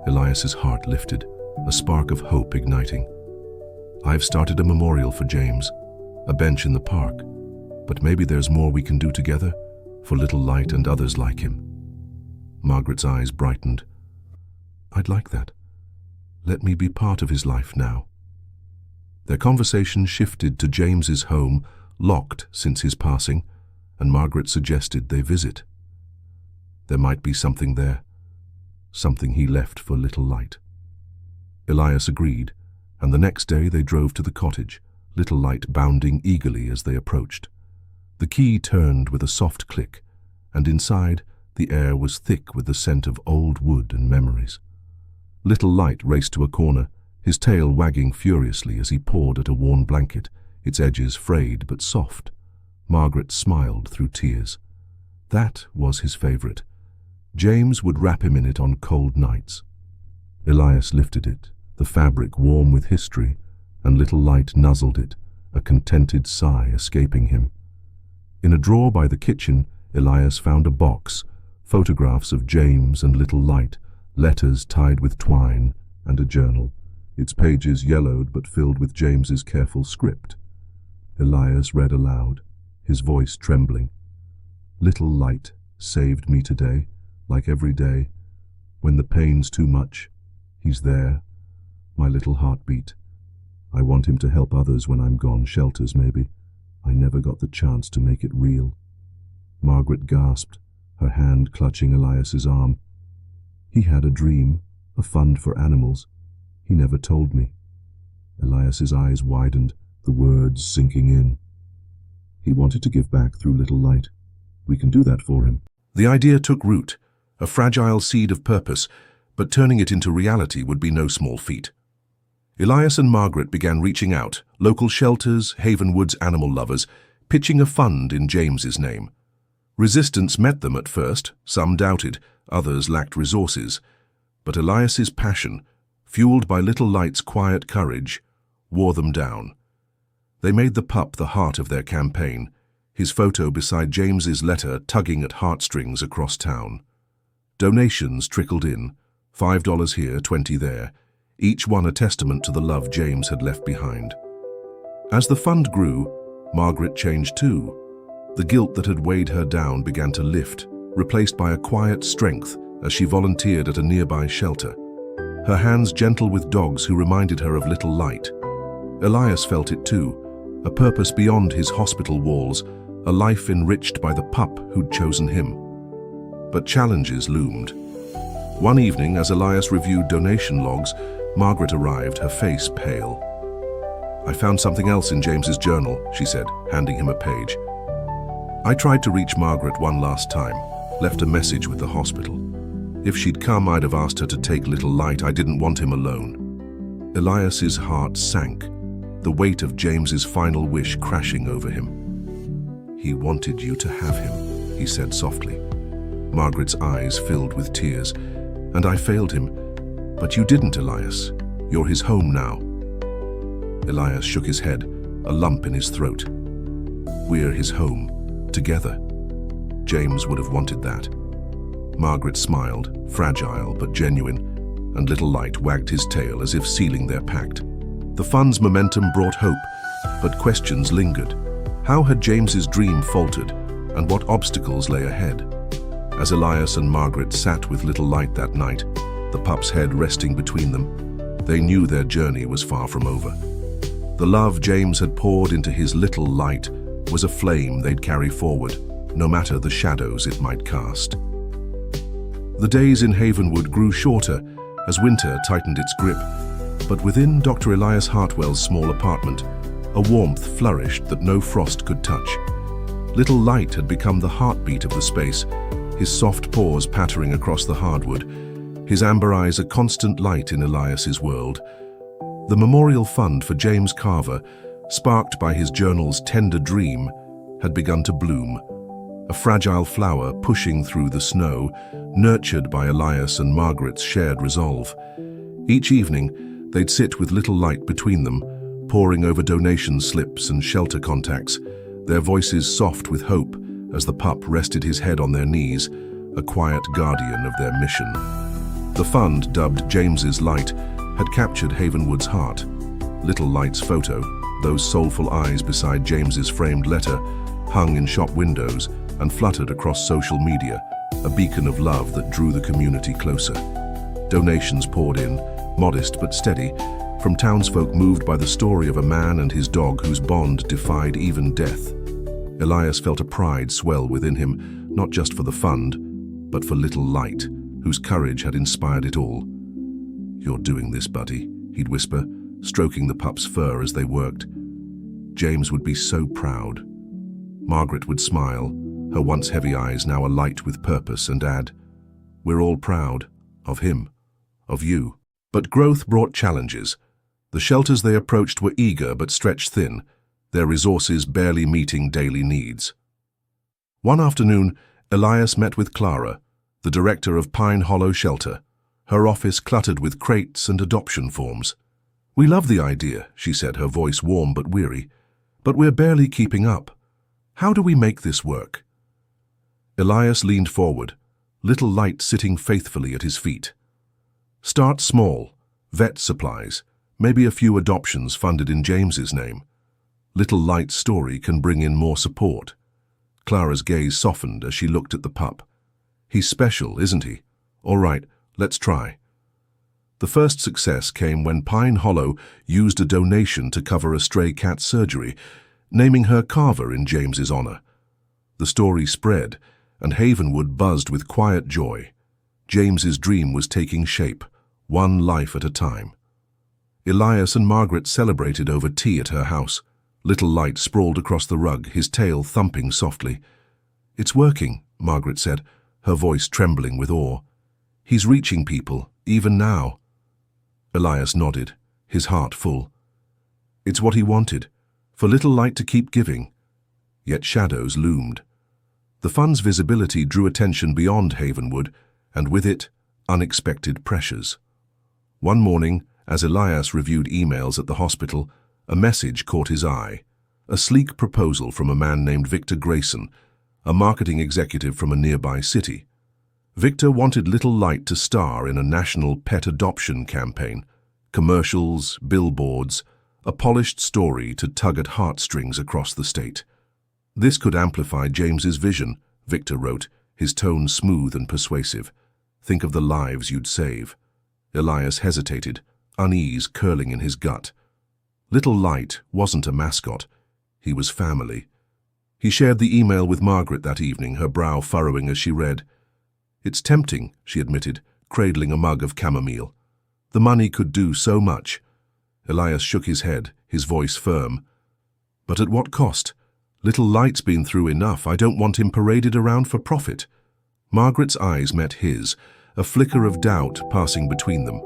Elias's heart lifted, a spark of hope igniting. "I've started a memorial for James, a bench in the park, but maybe there's more we can do together for Little Light and others like him." Margaret's eyes brightened. "I'd like that. Let me be part of his life now." Their conversation shifted to James's home, locked since his passing, and Margaret suggested they visit. There might be something there, something he left for Little Light. Elias agreed, and the next day they drove to the cottage, Little Light bounding eagerly as they approached. The key turned with a soft click, and inside, the air was thick with the scent of old wood and memories. Little Light raced to a corner, his tail wagging furiously as he pawed at a worn blanket, its edges frayed but soft. Margaret smiled through tears. That was his favorite. James would wrap him in it on cold nights. Elias lifted it, the fabric warm with history, and Little Light nuzzled it, a contented sigh escaping him. In a drawer by the kitchen, Elias found a box, photographs of James and Little Light, letters tied with twine, and a journal, its pages yellowed but filled with James's careful script. Elias read aloud, his voice trembling. "Little Light saved me today, like every day. When the pain's too much, he's there, my little heartbeat. I want him to help others when I'm gone, shelters maybe. I never got the chance to make it real." Margaret gasped, her hand clutching Elias's arm. "He had a dream, a fund for animals. He never told me." Elias's eyes widened, the words sinking in. "He wanted to give back through Little Light. We can do that for him." The idea took root, a fragile seed of purpose, but turning it into reality would be no small feat. Elias and Margaret began reaching out, local shelters, Havenwood's animal lovers, pitching a fund in James's name. Resistance met them at first, some doubted, others lacked resources. But Elias's passion, fueled by Little Light's quiet courage, wore them down. They made the pup the heart of their campaign, his photo beside James's letter tugging at heartstrings across town. Donations trickled in, $5 here, 20 there, each one a testament to the love James had left behind. As the fund grew, Margaret changed too. The guilt that had weighed her down began to lift, replaced by a quiet strength as she volunteered at a nearby shelter, her hands gentle with dogs who reminded her of Little Light. Elias felt it too, a purpose beyond his hospital walls, a life enriched by the pup who'd chosen him. But challenges loomed. One evening, as Elias reviewed donation logs, Margaret arrived, her face pale. "I found something else in James's journal," she said, handing him a page. "I tried to reach Margaret one last time, left a message with the hospital. If she'd come, I'd have asked her to take Little Light. I didn't want him alone." Elias's heart sank, the weight of James's final wish crashing over him. "He wanted you to have him," he said softly. Margaret's eyes filled with tears. "And I failed him. But you didn't, Elias. You're his home now." Elias shook his head, a lump in his throat. "We're his home, together." James would have wanted that. Margaret smiled, fragile but genuine, and Little Light wagged his tail as if sealing their pact. The fund's momentum brought hope, but questions lingered. How had James's dream faltered, and what obstacles lay ahead? As Elias and Margaret sat with Little Light that night, the pup's head resting between them, they knew their journey was far from over. The love James had poured into his Little Light was a flame they'd carry forward, no matter the shadows it might cast. The days in Havenwood grew shorter as winter tightened its grip, but within Dr. Elias Hartwell's small apartment, a warmth flourished that no frost could touch. Little Light had become the heartbeat of the space, his soft paws pattering across the hardwood, his amber eyes a constant light in Elias's world. The memorial fund for James Carver, sparked by his journal's tender dream, had begun to bloom, a fragile flower pushing through the snow, nurtured by Elias and Margaret's shared resolve. Each evening, they'd sit with Little Light between them, poring over donation slips and shelter contacts, their voices soft with hope as the pup rested his head on their knees, a quiet guardian of their mission. The fund, dubbed James's Light, had captured Havenwood's heart. Little Light's photo, those soulful eyes beside James's framed letter, hung in shop windows and fluttered across social media, a beacon of love that drew the community closer. Donations poured in, modest but steady, from townsfolk moved by the story of a man and his dog whose bond defied even death. Elias felt a pride swell within him, not just for the fund, but for Little Light, whose courage had inspired it all. "You're doing this, buddy," he'd whisper, stroking the pup's fur as they worked. James would be so proud. Margaret would smile, her once heavy eyes now alight with purpose, and add, "We're all proud of him, of you." But growth brought challenges. The shelters they approached were eager but stretched thin, their resources barely meeting daily needs. One afternoon, Elias met with Clara, the director of Pine Hollow Shelter, her office cluttered with crates and adoption forms. "We love the idea," she said, her voice warm but weary, "but we're barely keeping up. How do we make this work?" Elias leaned forward, Little Light sitting faithfully at his feet. "Start small, vet supplies, maybe a few adoptions funded in James's name. Little Light's story can bring in more support." Clara's gaze softened as she looked at the pup. "He's special, isn't he? All right, let's try." The first success came when Pine Hollow used a donation to cover a stray cat's surgery, naming her Carver in James's honor. The story spread, and Havenwood buzzed with quiet joy. James's dream was taking shape, one life at a time. Elias and Margaret celebrated over tea at her house. Little Light sprawled across the rug, his tail thumping softly. "It's working," Margaret said, her voice trembling with awe. "He's reaching people, even now." Elias nodded, his heart full. It's what he wanted, for Little Light to keep giving. Yet shadows loomed. The fund's visibility drew attention beyond Havenwood, and with it, unexpected pressures. One morning, as Elias reviewed emails at the hospital, a message caught his eye. A sleek proposal from a man named Victor Grayson, a marketing executive from a nearby city. Victor wanted Little Light to star in a national pet adoption campaign. Commercials, billboards, a polished story to tug at heartstrings across the state. "This could amplify James's vision," Victor wrote, his tone smooth and persuasive. "Think of the lives you'd save." Elias hesitated, unease curling in his gut. Little Light wasn't a mascot. He was family. He shared the email with Margaret that evening, her brow furrowing as she read. "It's tempting," she admitted, cradling a mug of chamomile. "The money could do so much." Elias shook his head, his voice firm. "But at what cost? Little Light's been through enough. I don't want him paraded around for profit." Margaret's eyes met his, a flicker of doubt passing between them.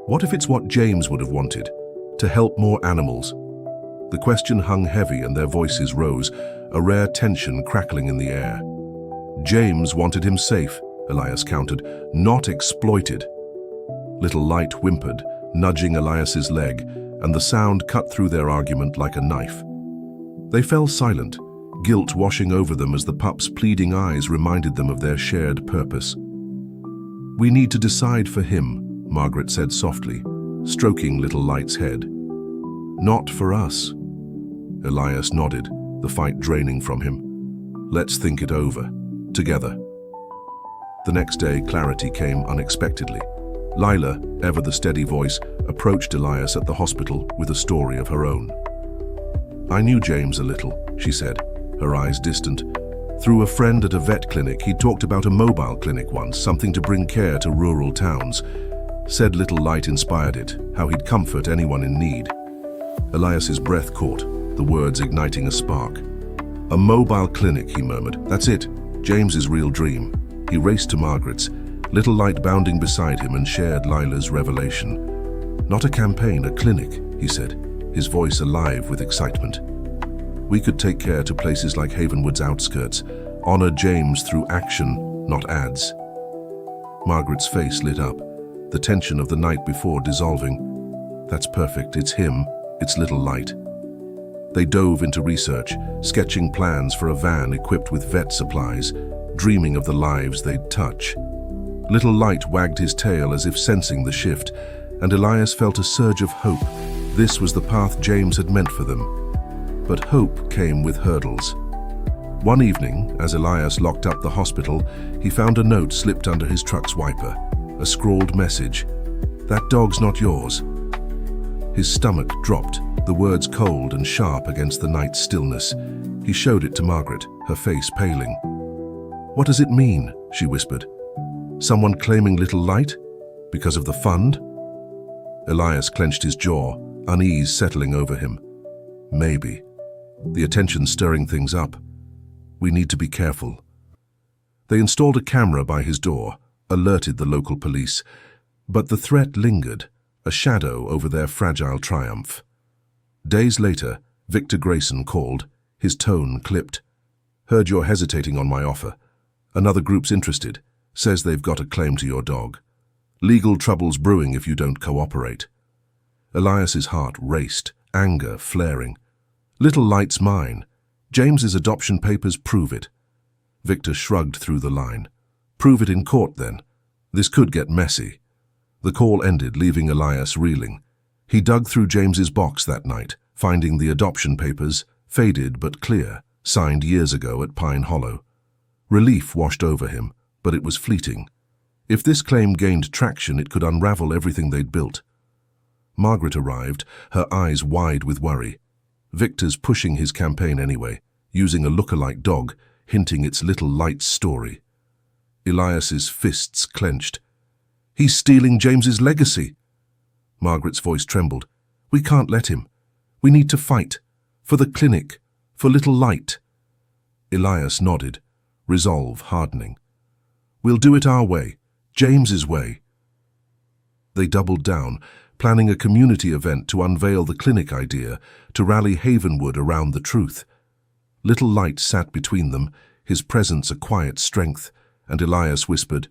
What if it's what James would have wanted? To help more animals? The question hung heavy and their voices rose, a rare tension crackling in the air. "James wanted him safe," Elias countered, "not exploited." Little Light whimpered, nudging Elias's leg, and the sound cut through their argument like a knife. They fell silent, guilt washing over them as the pup's pleading eyes reminded them of their shared purpose. "We need to decide for him," Margaret said softly, stroking Little Light's head. "Not for us." Elias nodded, the fight draining from him. "Let's think it over, together." The next day, clarity came unexpectedly. Lila, ever the steady voice, approached Elias at the hospital with a story of her own. "I knew James a little," she said, her eyes distant. "Through a friend at a vet clinic, he talked about a mobile clinic once, something to bring care to rural towns. Said Little Light inspired it, how he'd comfort anyone in need." Elias's breath caught, the words igniting a spark. "A mobile clinic," he murmured. "That's it, James's real dream." He raced to Margaret's, Little Light bounding beside him, and shared Lila's revelation. "Not a campaign, a clinic," he said, his voice alive with excitement. "We could take care to places like Havenwood's outskirts, honor James through action, not ads." Margaret's face lit up, the tension of the night before dissolving. "That's perfect, it's him, it's Little Light." They dove into research, sketching plans for a van equipped with vet supplies, dreaming of the lives they'd touch. Little Light wagged his tail as if sensing the shift, and Elias felt a surge of hope. This was the path James had meant for them. But hope came with hurdles. One evening, as Elias locked up the hospital, he found a note slipped under his truck's wiper, a scrawled message. "That dog's not yours." His stomach dropped, the words cold and sharp against the night's stillness. He showed it to Margaret, her face paling. "What does it mean?" she whispered. "Someone claiming Little Light? Because of the fund?" Elias clenched his jaw, unease settling over him. Maybe. The attention stirring things up. We need to be careful. They installed a camera by his door, alerted the local police, but the threat lingered, a shadow over their fragile triumph. Days later, Victor Grayson called, his tone clipped. "Heard you're hesitating on my offer. Another group's interested, says they've got a claim to your dog. Legal trouble's brewing if you don't cooperate." Elias's heart raced, anger flaring. "Little Light's mine. James's adoption papers prove it." Victor shrugged through the line. "Prove it in court, then. This could get messy." The call ended, leaving Elias reeling. He dug through James's box that night, finding the adoption papers, faded but clear, signed years ago at Pine Hollow. Relief washed over him, but it was fleeting. If this claim gained traction, it could unravel everything they'd built. Margaret arrived, her eyes wide with worry. Victor's pushing his campaign anyway, using a look-alike dog, hinting it's Little Light's story. Elias's fists clenched. "He's stealing James's legacy." Margaret's voice trembled. "We can't let him. We need to fight. For the clinic. For Little Light." Elias nodded, resolve hardening. "We'll do it our way. James's way." They doubled down, planning a community event to unveil the clinic idea, to rally Havenwood around the truth. Little Light sat between them, his presence a quiet strength, and Elias whispered,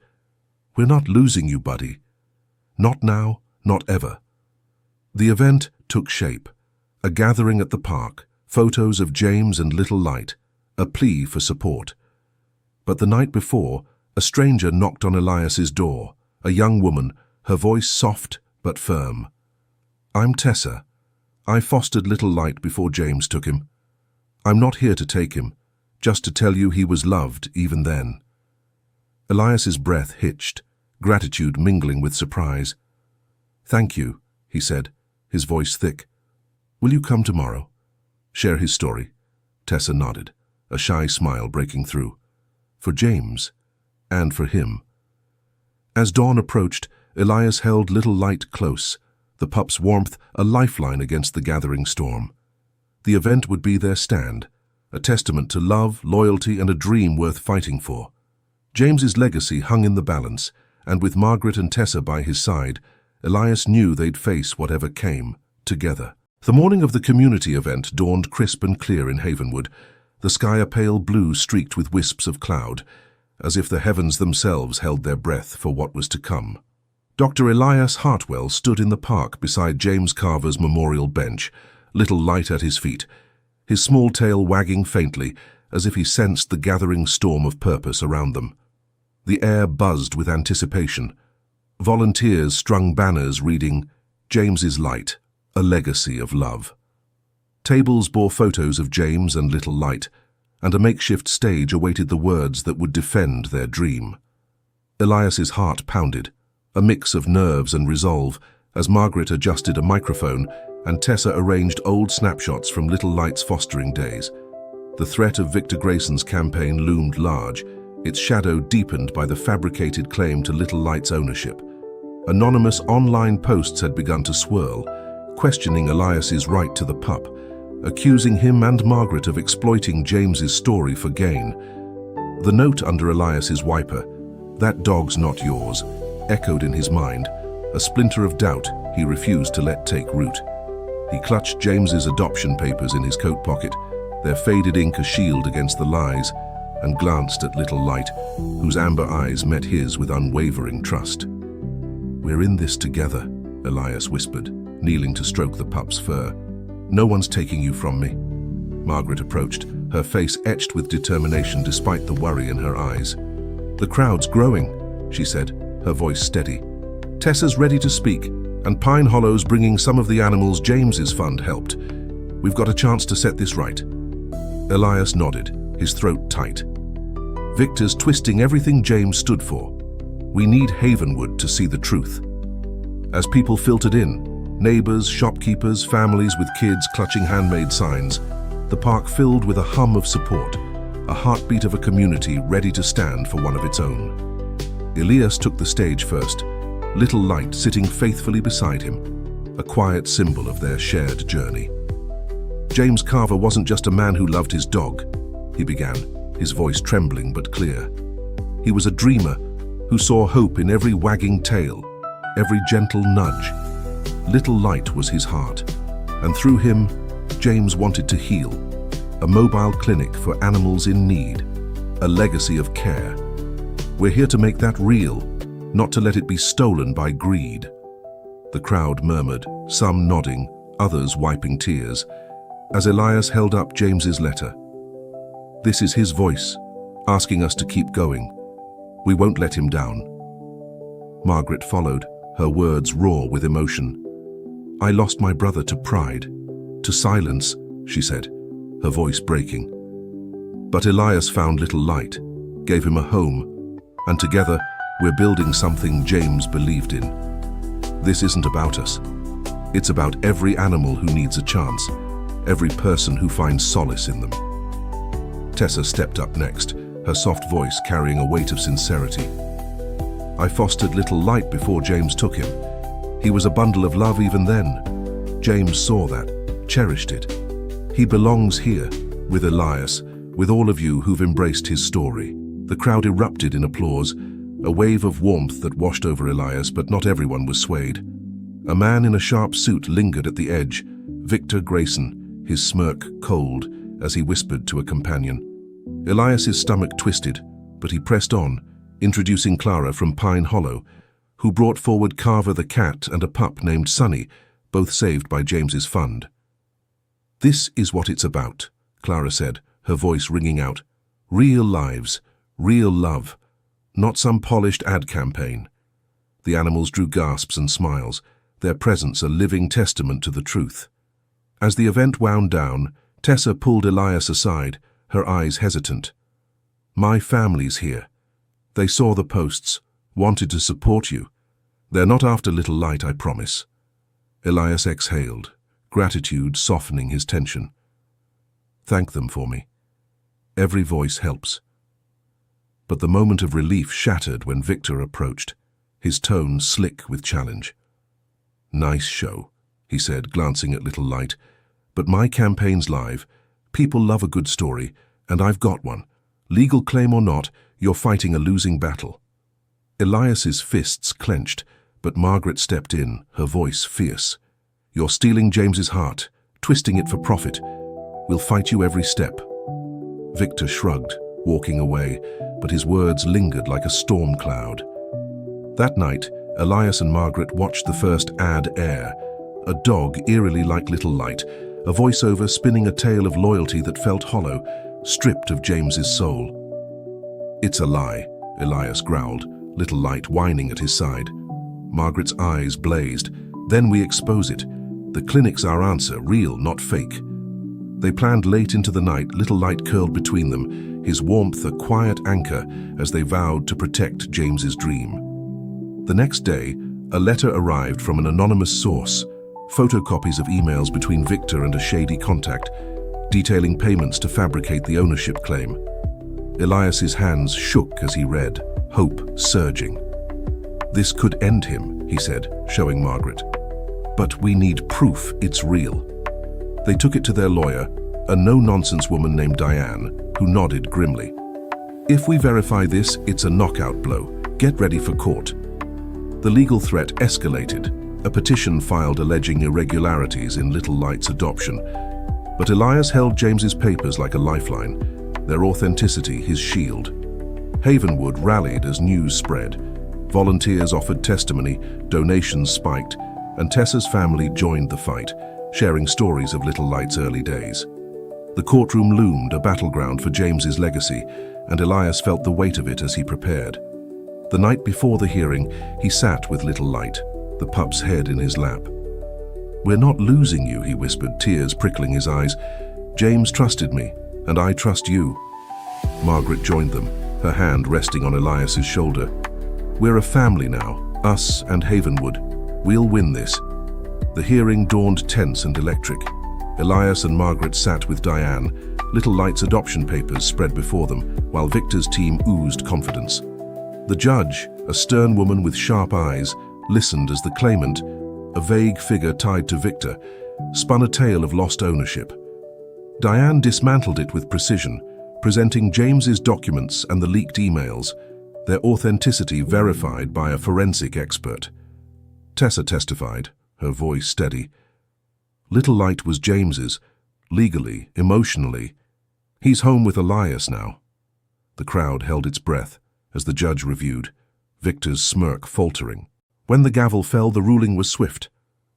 "We're not losing you, buddy. Not now, not ever." The event took shape. A gathering at the park, photos of James and Little Light, a plea for support. But the night before, a stranger knocked on Elias's door, a young woman, her voice soft but firm. "I'm Tessa. I fostered Little Light before James took him. I'm not here to take him, just to tell you he was loved even then." Elias's breath hitched, gratitude mingling with surprise. "Thank you," he said, his voice thick. "Will you come tomorrow? Share his story?" Tessa nodded, a shy smile breaking through. For James, and for him. As dawn approached, Elias held Little Light close, the pup's warmth a lifeline against the gathering storm. The event would be their stand, a testament to love, loyalty, and a dream worth fighting for. James's legacy hung in the balance, and with Margaret and Tessa by his side, Elias knew they'd face whatever came, together. The morning of the community event dawned crisp and clear in Havenwood, the sky a pale blue streaked with wisps of cloud, as if the heavens themselves held their breath for what was to come. Dr. Elias Hartwell stood in the park beside James Carver's memorial bench, Little Light at his feet, his small tail wagging faintly, as if he sensed the gathering storm of purpose around them. The air buzzed with anticipation. Volunteers strung banners reading, "James's Light, a legacy of love." Tables bore photos of James and Little Light, and a makeshift stage awaited the words that would defend their dream. Elias's heart pounded, a mix of nerves and resolve, as Margaret adjusted a microphone and Tessa arranged old snapshots from Little Light's fostering days. The threat of Victor Grayson's campaign loomed large, its shadow deepened by the fabricated claim to Little Light's ownership. Anonymous online posts had begun to swirl, questioning Elias's right to the pup, accusing him and Margaret of exploiting James's story for gain. The note under Elias's wiper, "That dog's not yours," echoed in his mind, a splinter of doubt he refused to let take root. He clutched James's adoption papers in his coat pocket, their faded ink a shield against the lies, and glanced at Little Light, whose amber eyes met his with unwavering trust. "We're in this together," Elias whispered, kneeling to stroke the pup's fur. "No one's taking you from me." Margaret approached, her face etched with determination despite the worry in her eyes. "The crowd's growing," she said, her voice steady. "Tessa's ready to speak, And Pine Hollow's bringing some of the animals James's fund helped. We've got a chance to set this right." Elias nodded, his throat tight. "Victor's twisting everything James stood for. We need Havenwood to see the truth." As people filtered in, neighbors, shopkeepers, families with kids clutching handmade signs, the park filled with a hum of support, a heartbeat of a community ready to stand for one of its own. Elias took the stage first, Little Light sitting faithfully beside him, a quiet symbol of their shared journey. "James Carver wasn't just a man who loved his dog," he began, his voice trembling but clear. "He was a dreamer who saw hope in every wagging tail, every gentle nudge. Little Light was his heart, and through him, James wanted to heal. A mobile clinic for animals in need, a legacy of care. We're here to make that real, not to let it be stolen by greed." The crowd murmured, some nodding, others wiping tears, as Elias held up James's letter. "This is his voice, asking us to keep going. We won't let him down." Margaret followed, her words raw with emotion. "I lost my brother to pride, to silence," she said, her voice breaking. "But Elias found Little Light, gave him a home, and together we're building something James believed in. This isn't about us. It's about every animal who needs a chance, every person who finds solace in them." Tessa stepped up next, her soft voice carrying a weight of sincerity. "I fostered Little Light before James took him. He was a bundle of love even then. James saw that, cherished it. He belongs here, with Elias, with all of you who've embraced his story." The crowd erupted in applause, a wave of warmth that washed over Elias, but not everyone was swayed. A man in a sharp suit lingered at the edge, Victor Grayson, his smirk cold as he whispered to a companion. Elias's stomach twisted, but he pressed on, introducing Clara from Pine Hollow, who brought forward Carver the cat and a pup named Sunny, both saved by James's fund. "This is what it's about," Clara said, her voice ringing out. "Real lives, real love, not some polished ad campaign." The animals drew gasps and smiles, their presence a living testament to the truth. As the event wound down, Tessa pulled Elias aside, her eyes hesitant. "My family's here. They saw the posts, wanted to support you. They're not after Little Light, I promise." Elias exhaled, gratitude softening his tension. "Thank them for me. Every voice helps." But the moment of relief shattered when Victor approached, his tone slick with challenge. "Nice show," he said, glancing at Little Light. "But my campaign's live. People love a good story, and I've got one. Legal claim or not, you're fighting a losing battle." Elias's fists clenched, but Margaret stepped in, her voice fierce. "You're stealing James's heart, twisting it for profit. We'll fight you every step." Victor shrugged, walking away, but his words lingered like a storm cloud. That night, Elias and Margaret watched the first ad air, a dog eerily like Little Light, a voiceover spinning a tale of loyalty that felt hollow, stripped of James's soul. "It's a lie," Elias growled, Little Light whining at his side. Margaret's eyes blazed. "Then we expose it. The clinic's our answer, real, not fake." They planned late into the night, Little Light curled between them, his warmth a quiet anchor as they vowed to protect James's dream. The next day, a letter arrived from an anonymous source, photocopies of emails between Victor and a shady contact, detailing payments to fabricate the ownership claim. Elias's hands shook as he read, hope surging. "This could end him," he said, showing Margaret. "But we need proof it's real." They took it to their lawyer, a no-nonsense woman named Diane, who nodded grimly. "If we verify this, it's a knockout blow. Get ready for court." The legal threat escalated, a petition filed alleging irregularities in Little Light's adoption. But Elias held James's papers like a lifeline, their authenticity his shield. Havenwood rallied as news spread. Volunteers offered testimony, donations spiked, and Tessa's family joined the fight, sharing stories of Little Light's early days. The courtroom loomed, a battleground for James's legacy, and Elias felt the weight of it as he prepared. The night before the hearing, he sat with Little Light, the pup's head in his lap. "We're not losing you," he whispered, tears prickling his eyes. "James trusted me, and I trust you." Margaret joined them, her hand resting on Elias's shoulder. "We're a family now, us and Havenwood. We'll win this." The hearing dawned tense and electric. Elias and Margaret sat with Diane, Little Light's adoption papers spread before them, while Victor's team oozed confidence. The judge, a stern woman with sharp eyes, listened as the claimant, a vague figure tied to Victor, spun a tale of lost ownership. Diane dismantled it with precision, presenting James's documents and the leaked emails, their authenticity verified by a forensic expert. Tessa testified, her voice steady. Little Light was James's, legally, emotionally. He's home with Elias now. The crowd held its breath as the judge reviewed, Victor's smirk faltering. When the gavel fell, the ruling was swift.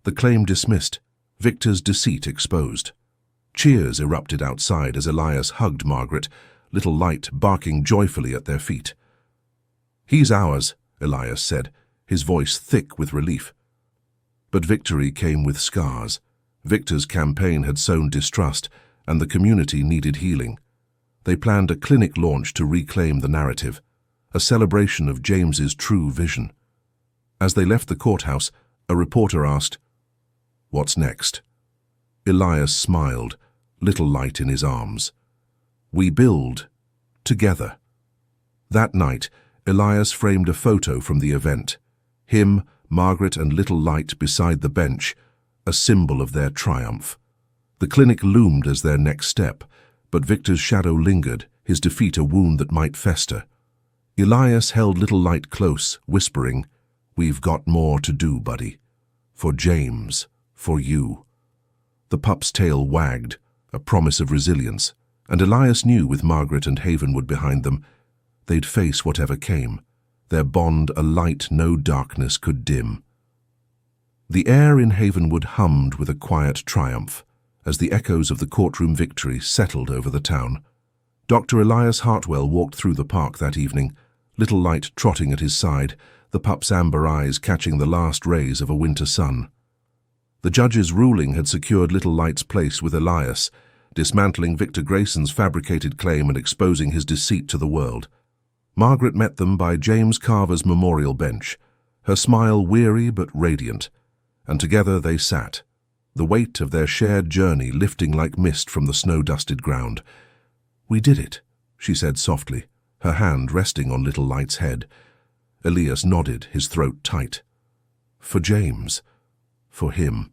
The claim dismissed, Victor's deceit exposed. Cheers erupted outside as Elias hugged Margaret, Little Light barking joyfully at their feet. "He's ours," Elias said, his voice thick with relief. But victory came with scars. Victor's campaign had sown distrust, and the community needed healing. They planned a clinic launch to reclaim the narrative, a celebration of James's true vision. As they left the courthouse, a reporter asked, "What's next?" Elias smiled, Little Light in his arms. "We build together." That night, Elias framed a photo from the event. Him, Margaret and Little Light beside the bench, a symbol of their triumph. The clinic loomed as their next step, but Victor's shadow lingered, his defeat a wound that might fester. Elias held Little Light close, whispering, "We've got more to do, buddy. For James, for you." The pup's tail wagged, a promise of resilience, and Elias knew with Margaret and Havenwood behind them, they'd face whatever came, their bond a light no darkness could dim. The air in Havenwood hummed with a quiet triumph as the echoes of the courtroom victory settled over the town. Dr. Elias Hartwell walked through the park that evening, Little Light trotting at his side, the pup's amber eyes catching the last rays of a winter sun. The judge's ruling had secured Little Light's place with Elias, dismantling Victor Grayson's fabricated claim and exposing his deceit to the world. Margaret met them by James Carver's memorial bench, her smile weary but radiant, and together they sat, the weight of their shared journey lifting like mist from the snow-dusted ground. "We did it," she said softly, her hand resting on Little Light's head. Elias nodded, his throat tight. For James. For him.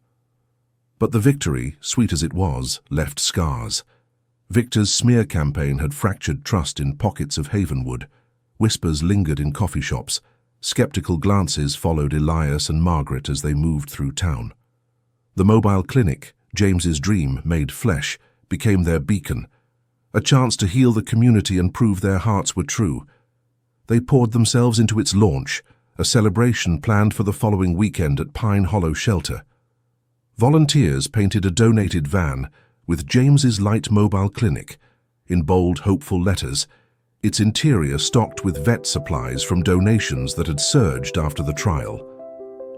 But the victory, sweet as it was, left scars. Victor's smear campaign had fractured trust in pockets of Havenwood. Whispers lingered in coffee shops. Skeptical glances followed Elias and Margaret as they moved through town. The mobile clinic, James's dream made flesh, became their beacon, a chance to heal the community and prove their hearts were true. They poured themselves into its launch, a celebration planned for the following weekend at Pine Hollow Shelter. Volunteers painted a donated van with James's light mobile clinic, in bold, hopeful letters, its interior stocked with vet supplies from donations that had surged after the trial.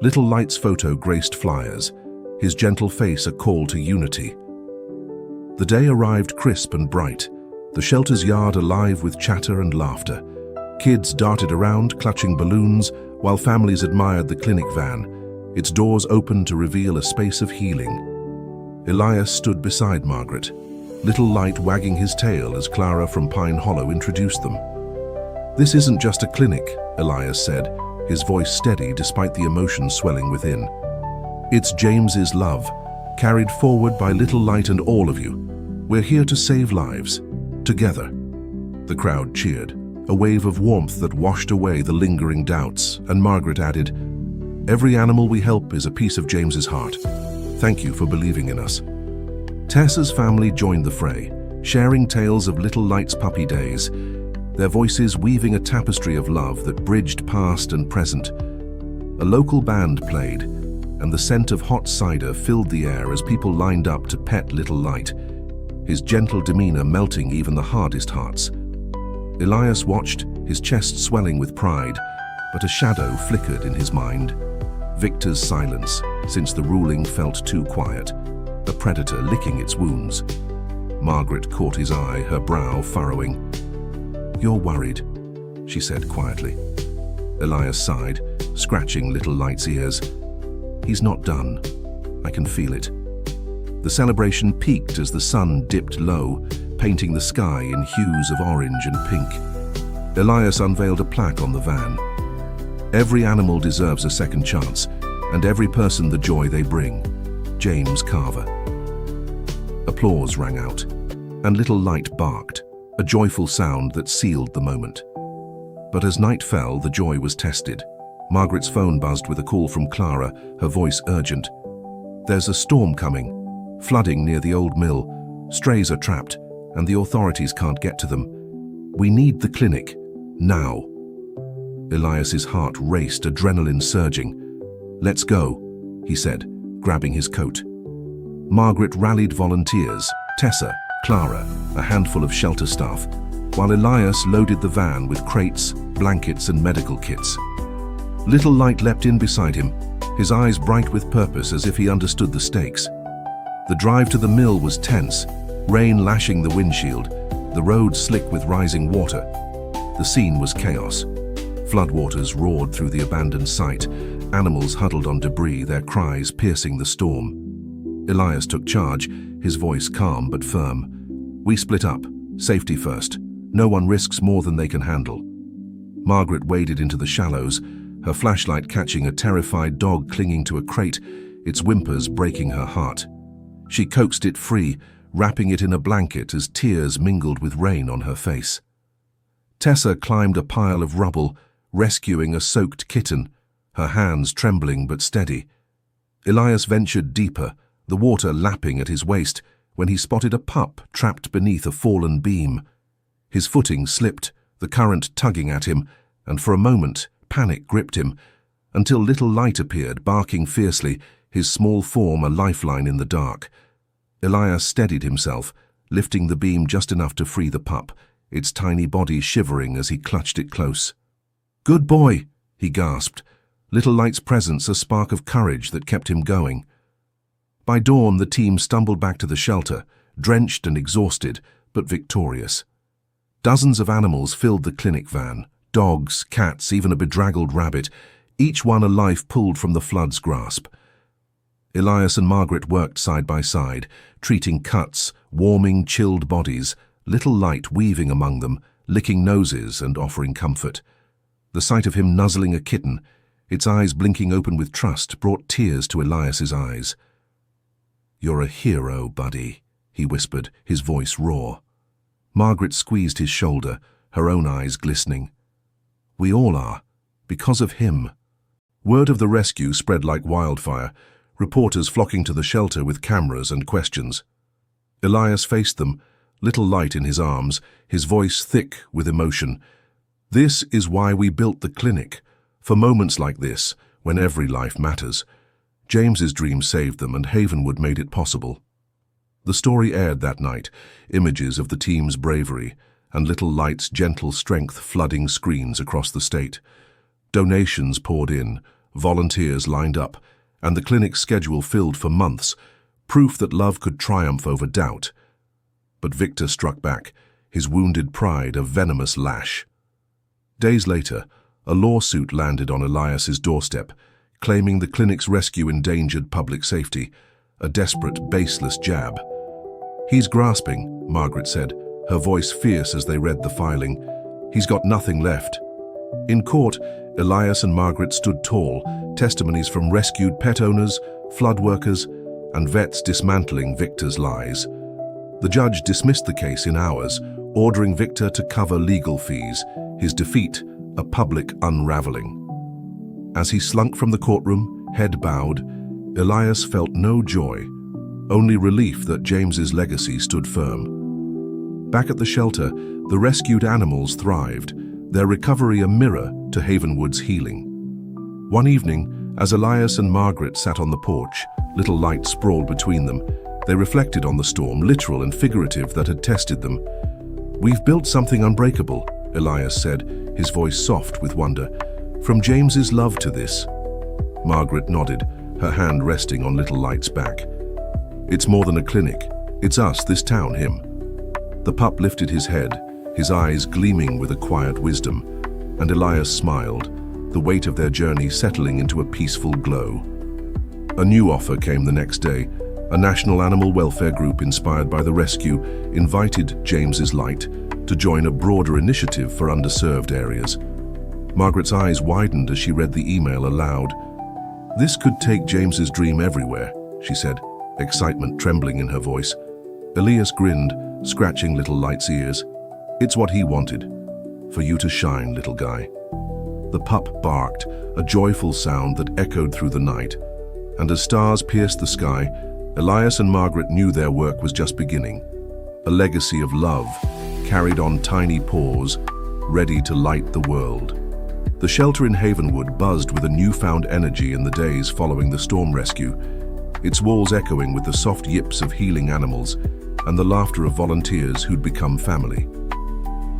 Little Light's photo graced flyers, his gentle face a call to unity. The day arrived crisp and bright, the shelter's yard alive with chatter and laughter. Kids darted around, clutching balloons, while families admired the clinic van, its doors open to reveal a space of healing. Elias stood beside Margaret, Little Light wagging his tail as Clara from Pine Hollow introduced them. "This isn't just a clinic," Elias said, his voice steady despite the emotion swelling within. "It's James's love, carried forward by Little Light and all of you. We're here to save lives, together." The crowd cheered, a wave of warmth that washed away the lingering doubts, and Margaret added, "Every animal we help is a piece of James's heart. Thank you for believing in us." Tessa's family joined the fray, sharing tales of Little Light's puppy days, their voices weaving a tapestry of love that bridged past and present. A local band played, and the scent of hot cider filled the air as people lined up to pet Little Light, his gentle demeanor melting even the hardest hearts. Elias watched, his chest swelling with pride, but a shadow flickered in his mind. Victor's silence, since the ruling felt too quiet, a predator licking its wounds. Margaret caught his eye, her brow furrowing. "You're worried," she said quietly. Elias sighed, scratching Little Light's ears. "He's not done. I can feel it." The celebration peaked as the sun dipped low, painting the sky in hues of orange and pink. Elias unveiled a plaque on the van. "Every animal deserves a second chance, and every person the joy they bring. James Carver." Applause rang out, and Little Light barked, a joyful sound that sealed the moment. But as night fell, the joy was tested. Margaret's phone buzzed with a call from Clara, her voice urgent. "There's a storm coming. Flooding near the old mill. Strays are trapped, and the authorities can't get to them. We need the clinic, now." Elias's heart raced, adrenaline surging. "Let's go," he said, grabbing his coat. Margaret rallied volunteers, Tessa, Clara, a handful of shelter staff, while Elias loaded the van with crates, blankets, and medical kits. Little Light leapt in beside him, his eyes bright with purpose as if he understood the stakes. The drive to the mill was tense, rain lashing the windshield, the road slick with rising water. The scene was chaos. Floodwaters roared through the abandoned site, animals huddled on debris, their cries piercing the storm. Elias took charge, his voice calm but firm. "We split up, safety first. No one risks more than they can handle." Margaret waded into the shallows, her flashlight catching a terrified dog clinging to a crate, its whimpers breaking her heart. She coaxed it free, wrapping it in a blanket as tears mingled with rain on her face. Tessa climbed a pile of rubble, rescuing a soaked kitten, her hands trembling but steady. Elias ventured deeper, the water lapping at his waist, when he spotted a pup trapped beneath a fallen beam. His footing slipped, the current tugging at him, and for a moment, panic gripped him, until Little Light appeared, barking fiercely, his small form a lifeline in the dark. Elias steadied himself, lifting the beam just enough to free the pup, its tiny body shivering as he clutched it close. "Good boy," he gasped, Little Light's presence a spark of courage that kept him going. By dawn, the team stumbled back to the shelter, drenched and exhausted, but victorious. Dozens of animals filled the clinic van, dogs, cats, even a bedraggled rabbit, each one a life pulled from the flood's grasp. Elias and Margaret worked side by side, treating cuts, warming chilled bodies, Little Light weaving among them, licking noses and offering comfort. The sight of him nuzzling a kitten, its eyes blinking open with trust, brought tears to Elias's eyes. "You're a hero, buddy," he whispered, his voice raw. Margaret squeezed his shoulder, her own eyes glistening. "We all are, because of him." Word of the rescue spread like wildfire, reporters flocking to the shelter with cameras and questions. Elias faced them, Little Light in his arms, his voice thick with emotion. "This is why we built the clinic, for moments like this, when every life matters. James's dream saved them, and Havenwood made it possible." The story aired that night, images of the team's bravery, and Little Light's gentle strength flooding screens across the state. Donations poured in, volunteers lined up, and the clinic's schedule filled for months, proof that love could triumph over doubt. But Victor struck back, his wounded pride a venomous lash. Days later, a lawsuit landed on Elias's doorstep, claiming the clinic's rescue endangered public safety, a desperate, baseless jab. "He's grasping," Margaret said, her voice fierce as they read the filing. "He's got nothing left." In court, Elias and Margaret stood tall, testimonies from rescued pet owners, flood workers, and vets dismantling Victor's lies. The judge dismissed the case in hours, ordering Victor to cover legal fees, his defeat a public unraveling. As he slunk from the courtroom, head bowed, Elias felt no joy, only relief that James's legacy stood firm. Back at the shelter, the rescued animals thrived, their recovery a mirror to Havenwood's healing. One evening, as Elias and Margaret sat on the porch, Little Light sprawled between them, they reflected on the storm, literal and figurative, that had tested them. "We've built something unbreakable," Elias said, his voice soft with wonder. "From James's love to this." Margaret nodded, her hand resting on Little Light's back. "It's more than a clinic. It's us, this town, him." The pup lifted his head, his eyes gleaming with a quiet wisdom, and Elias smiled, the weight of their journey settling into a peaceful glow. A new offer came the next day. A national animal welfare group inspired by the rescue invited James's Light to join a broader initiative for underserved areas. Margaret's eyes widened as she read the email aloud. "This could take James's dream everywhere," she said, excitement trembling in her voice. Elias grinned, scratching Little Light's ears. "It's what he wanted. For you to shine, little guy." The pup barked, a joyful sound that echoed through the night. And as stars pierced the sky, Elias and Margaret knew their work was just beginning. A legacy of love, carried on tiny paws, ready to light the world. The shelter in Havenwood buzzed with a newfound energy in the days following the storm rescue, its walls echoing with the soft yips of healing animals and the laughter of volunteers who'd become family.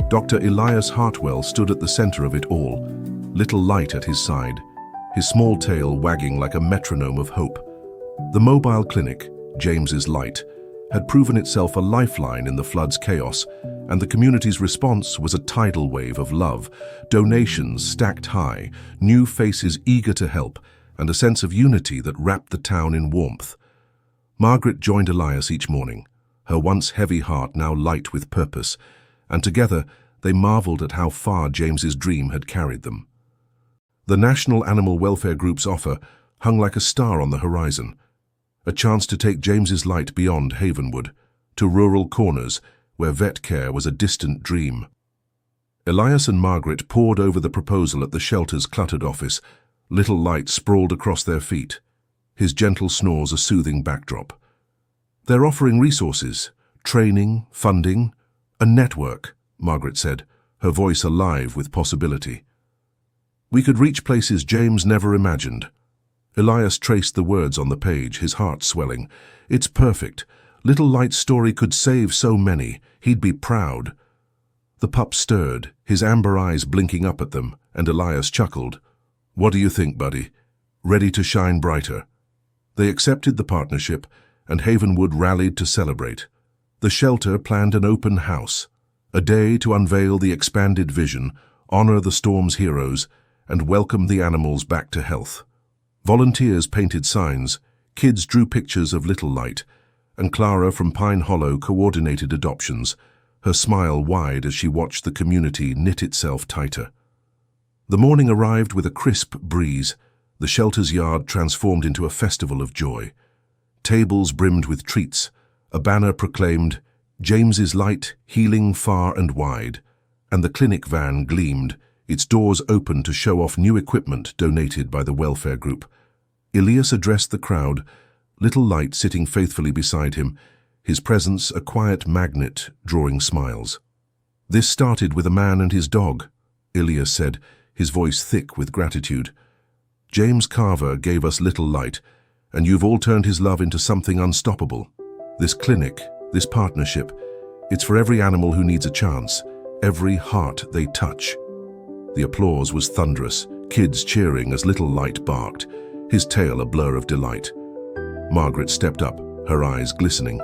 Dr. Elias Hartwell stood at the center of it all, Little Light at his side, his small tail wagging like a metronome of hope. The mobile clinic, James's Light, had proven itself a lifeline in the flood's chaos, and the community's response was a tidal wave of love, donations stacked high, new faces eager to help, and a sense of unity that wrapped the town in warmth. Margaret joined Elias each morning, her once heavy heart now light with purpose, and together they marveled at how far James's dream had carried them. The National Animal Welfare Group's offer hung like a star on the horizon, a chance to take James's Light beyond Havenwood, to rural corners where vet care was a distant dream. Elias and Margaret pored over the proposal at the shelter's cluttered office, Little Light sprawled across their feet, his gentle snores a soothing backdrop. "They're offering resources, training, funding, a network," Margaret said, her voice alive with possibility. "We could reach places James never imagined." Elias traced the words on the page, his heart swelling. "It's perfect. Little Light's story could save so many. He'd be proud." The pup stirred, his amber eyes blinking up at them, and Elias chuckled. "What do you think, buddy? Ready to shine brighter?" They accepted the partnership, and Havenwood rallied to celebrate. The shelter planned an open house, a day to unveil the expanded vision, honor the storm's heroes, and welcome the animals back to health. Volunteers painted signs, kids drew pictures of Little Light, and Clara from Pine Hollow coordinated adoptions, her smile wide as she watched the community knit itself tighter. The morning arrived with a crisp breeze, the shelter's yard transformed into a festival of joy. Tables brimmed with treats, a banner proclaimed, "James's Light, healing far and wide," and the clinic van gleamed, its doors open to show off new equipment donated by the welfare group. Elias addressed the crowd, Little Light sitting faithfully beside him, his presence a quiet magnet drawing smiles. "This started with a man and his dog," Elias said, his voice thick with gratitude. "James Carver gave us Little Light, and you've all turned his love into something unstoppable. This clinic, this partnership, it's for every animal who needs a chance, every heart they touch." The applause was thunderous, kids cheering as Little Light barked, his tail a blur of delight. Margaret stepped up, her eyes glistening.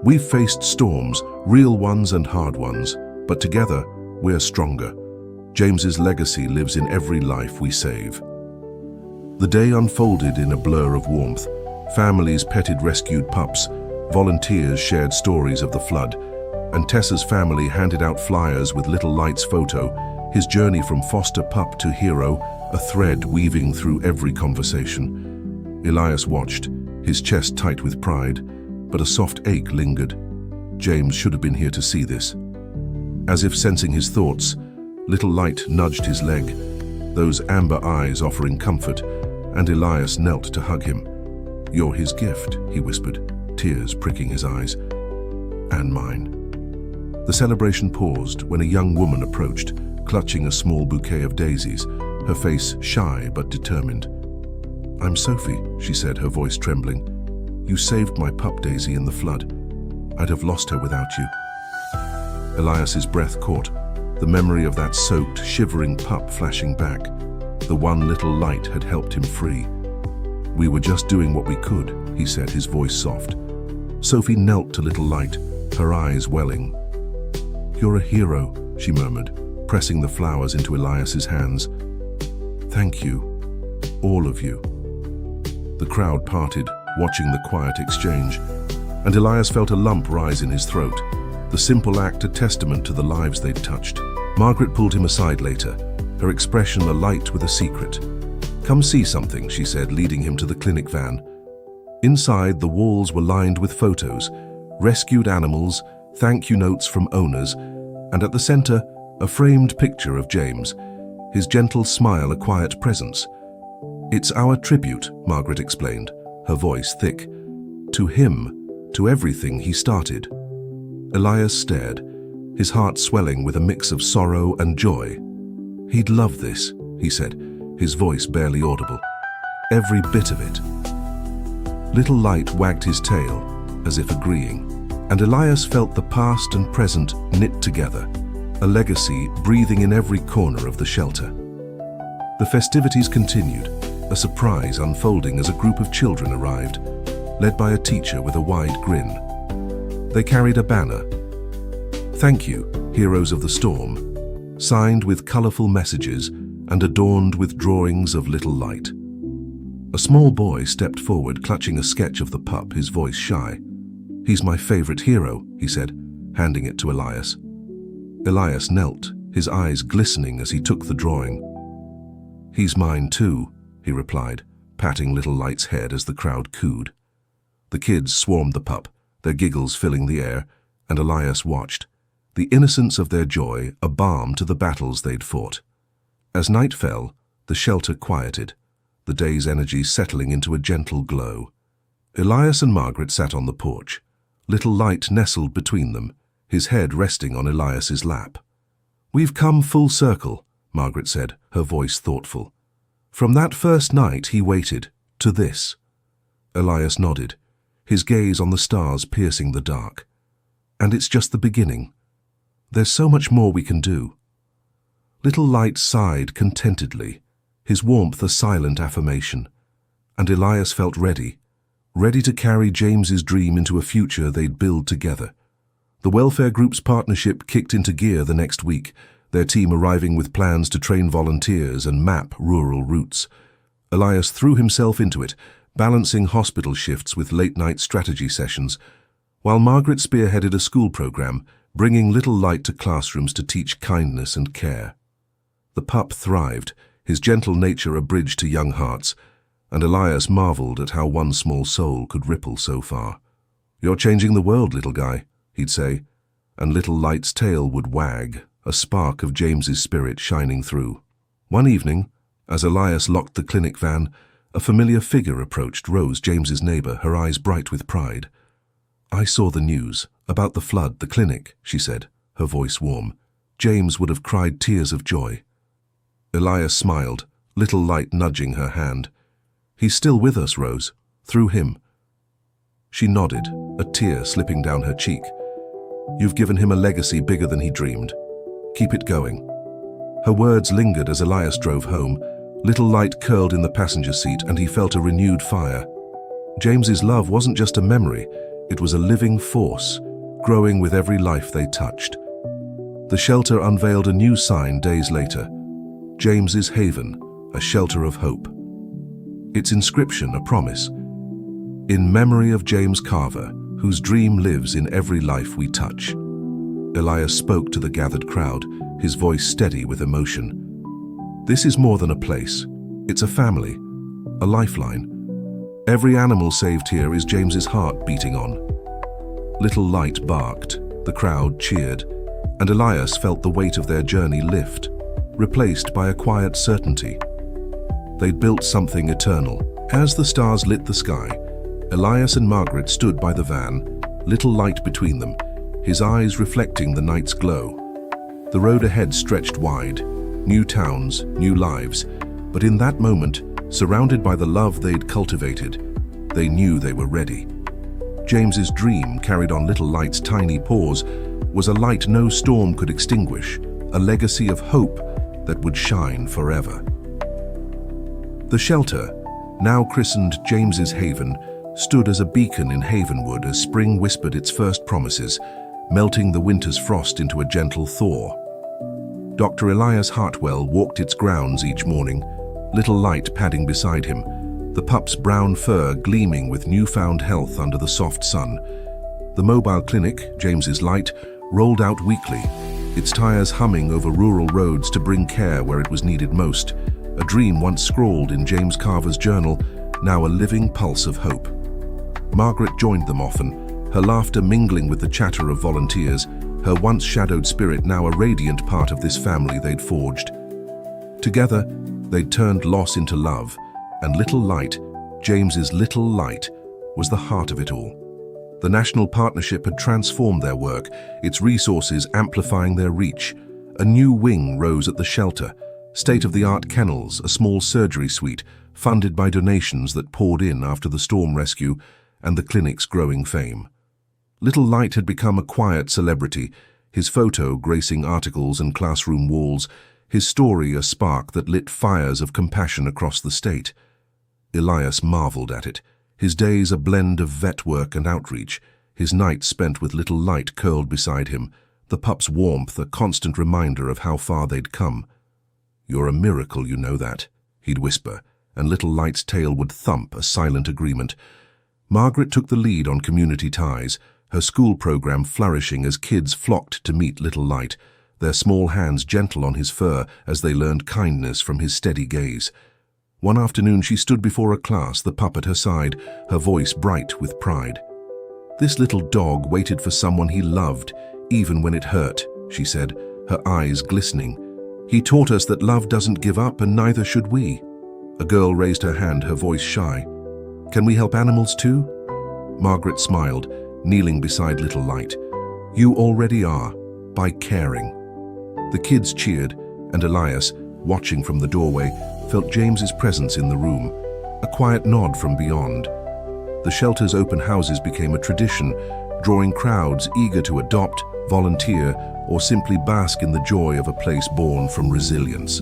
"We've faced storms, real ones and hard ones, but together we're stronger. James's legacy lives in every life we save." The day unfolded in a blur of warmth. Families petted rescued pups, volunteers shared stories of the flood, and Tessa's family handed out flyers with Little Light's photo, his journey from foster pup to hero, a thread weaving through every conversation. Elias watched, his chest tight with pride, but a soft ache lingered. James should have been here to see this. As if sensing his thoughts, Little Light nudged his leg, those amber eyes offering comfort, and Elias knelt to hug him. "You're his gift," he whispered, tears pricking his eyes. "And mine." The celebration paused when a young woman approached, clutching a small bouquet of daisies, her face shy but determined. "I'm Sophie," she said, her voice trembling. "You saved my pup Daisy in the flood. I'd have lost her without you." Elias's breath caught, the memory of that soaked, shivering pup flashing back, the one Little Light had helped him free. "We were just doing what we could," he said, his voice soft. Sophie knelt to Little Light, her eyes welling. "You're a hero," she murmured, pressing the flowers into Elias's hands. "Thank you, all of you." The crowd parted, watching the quiet exchange, and Elias felt a lump rise in his throat, the simple act a testament to the lives they'd touched. Margaret pulled him aside later, her expression alight with a secret. "Come see something," she said, leading him to the clinic van. Inside, the walls were lined with photos, rescued animals, thank you notes from owners, and at the center, a framed picture of James, his gentle smile a quiet presence. "It's our tribute," Margaret explained, her voice thick. "To him, to everything he started." Elias stared, his heart swelling with a mix of sorrow and joy. "He'd love this," he said, his voice barely audible. "Every bit of it." Little Light wagged his tail, as if agreeing, and Elias felt the past and present knit together, a legacy breathing in every corner of the shelter. The festivities continued, a surprise unfolding as a group of children arrived, led by a teacher with a wide grin. They carried a banner, "Thank you, Heroes of the Storm," signed with colorful messages and adorned with drawings of Little Light. A small boy stepped forward, clutching a sketch of the pup, his voice shy. "He's my favorite hero," he said, handing it to Elias. Elias knelt, his eyes glistening as he took the drawing. "He's mine too," he replied, patting Little Light's head as the crowd cooed. The kids swarmed the pup, their giggles filling the air, and Elias watched, the innocence of their joy a balm to the battles they'd fought. As night fell, the shelter quieted, the day's energy settling into a gentle glow. Elias and Margaret sat on the porch, Little Light nestled between them, his head resting on Elias's lap. "We've come full circle," Margaret said, her voice thoughtful. "From that first night he waited, to this." Elias nodded, his gaze on the stars piercing the dark. "And it's just the beginning. There's so much more we can do." Little Light sighed contentedly, his warmth a silent affirmation, and Elias felt ready to carry James's dream into a future they'd build together. The welfare group's partnership kicked into gear the next week, their team arriving with plans to train volunteers and map rural routes. Elias threw himself into it, balancing hospital shifts with late-night strategy sessions, while Margaret spearheaded a school program, bringing Little Light to classrooms to teach kindness and care. The pup thrived, his gentle nature a bridge to young hearts, and Elias marveled at how one small soul could ripple so far. "You're changing the world, little guy," he'd say, and Little Light's tail would wag, a spark of James's spirit shining through. One evening, as Elias locked the clinic van, a familiar figure approached Rose, James's neighbor, her eyes bright with pride. "I saw the news, about the flood, the clinic," she said, her voice warm. "James would have cried tears of joy." Elias smiled, Little Light nudging her hand. "He's still with us, Rose, through him." She nodded, a tear slipping down her cheek. "You've given him a legacy bigger than he dreamed. Keep it going." Her words lingered as Elias drove home. Little Light curled in the passenger seat, and he felt a renewed fire. James's love wasn't just a memory, it was a living force, growing with every life they touched. The shelter unveiled a new sign days later, James's Haven, a shelter of hope. Its inscription a promise, "In memory of James Carver, whose dream lives in every life we touch." Elias spoke to the gathered crowd, his voice steady with emotion. "This is more than a place. It's a family, a lifeline. Every animal saved here is James's heart beating on." Little Light barked, the crowd cheered, and Elias felt the weight of their journey lift, replaced by a quiet certainty. They'd built something eternal. As the stars lit the sky, Elias and Margaret stood by the van, Little Light between them, his eyes reflecting the night's glow. The road ahead stretched wide, new towns, new lives, but in that moment, surrounded by the love they'd cultivated, they knew they were ready. James's dream, carried on Little Light's tiny paws, was a light no storm could extinguish, a legacy of hope that would shine forever. The shelter, now christened James's Haven, stood as a beacon in Havenwood as spring whispered its first promises, melting the winter's frost into a gentle thaw. Dr. Elias Hartwell walked its grounds each morning, little light padding beside him, the pup's brown fur gleaming with newfound health under the soft sun. The mobile clinic, James's Light, rolled out weekly, its tires humming over rural roads to bring care where it was needed most, a dream once scrawled in James Carver's journal, now a living pulse of hope. Margaret joined them often, her laughter mingling with the chatter of volunteers, her once shadowed spirit now a radiant part of this family they'd forged. Together, they'd turned loss into love, and Little Light, James's Little Light, was the heart of it all. The National Partnership had transformed their work, its resources amplifying their reach. A new wing rose at the shelter, state-of-the-art kennels, a small surgery suite, funded by donations that poured in after the storm rescue and the clinic's growing fame. Little Light had become a quiet celebrity, his photo gracing articles and classroom walls, his story a spark that lit fires of compassion across the state. Elias marveled at it, his days a blend of vet work and outreach, his nights spent with Little Light curled beside him, the pup's warmth a constant reminder of how far they'd come. "You're a miracle, you know that," he'd whisper, and Little Light's tail would thump a silent agreement. Margaret took the lead on community ties, her school program flourishing as kids flocked to meet Little Light, their small hands gentle on his fur as they learned kindness from his steady gaze. One afternoon she stood before a class, the pup at her side, her voice bright with pride. "This little dog waited for someone he loved, even when it hurt," she said, her eyes glistening. "He taught us that love doesn't give up, and neither should we." A girl raised her hand, her voice shy. "Can we help animals too?" Margaret smiled, kneeling beside Little Light. "You already are, by caring." The kids cheered, and Elias, watching from the doorway, felt James's presence in the room, a quiet nod from beyond. The shelter's open houses became a tradition, drawing crowds eager to adopt, volunteer, or simply bask in the joy of a place born from resilience.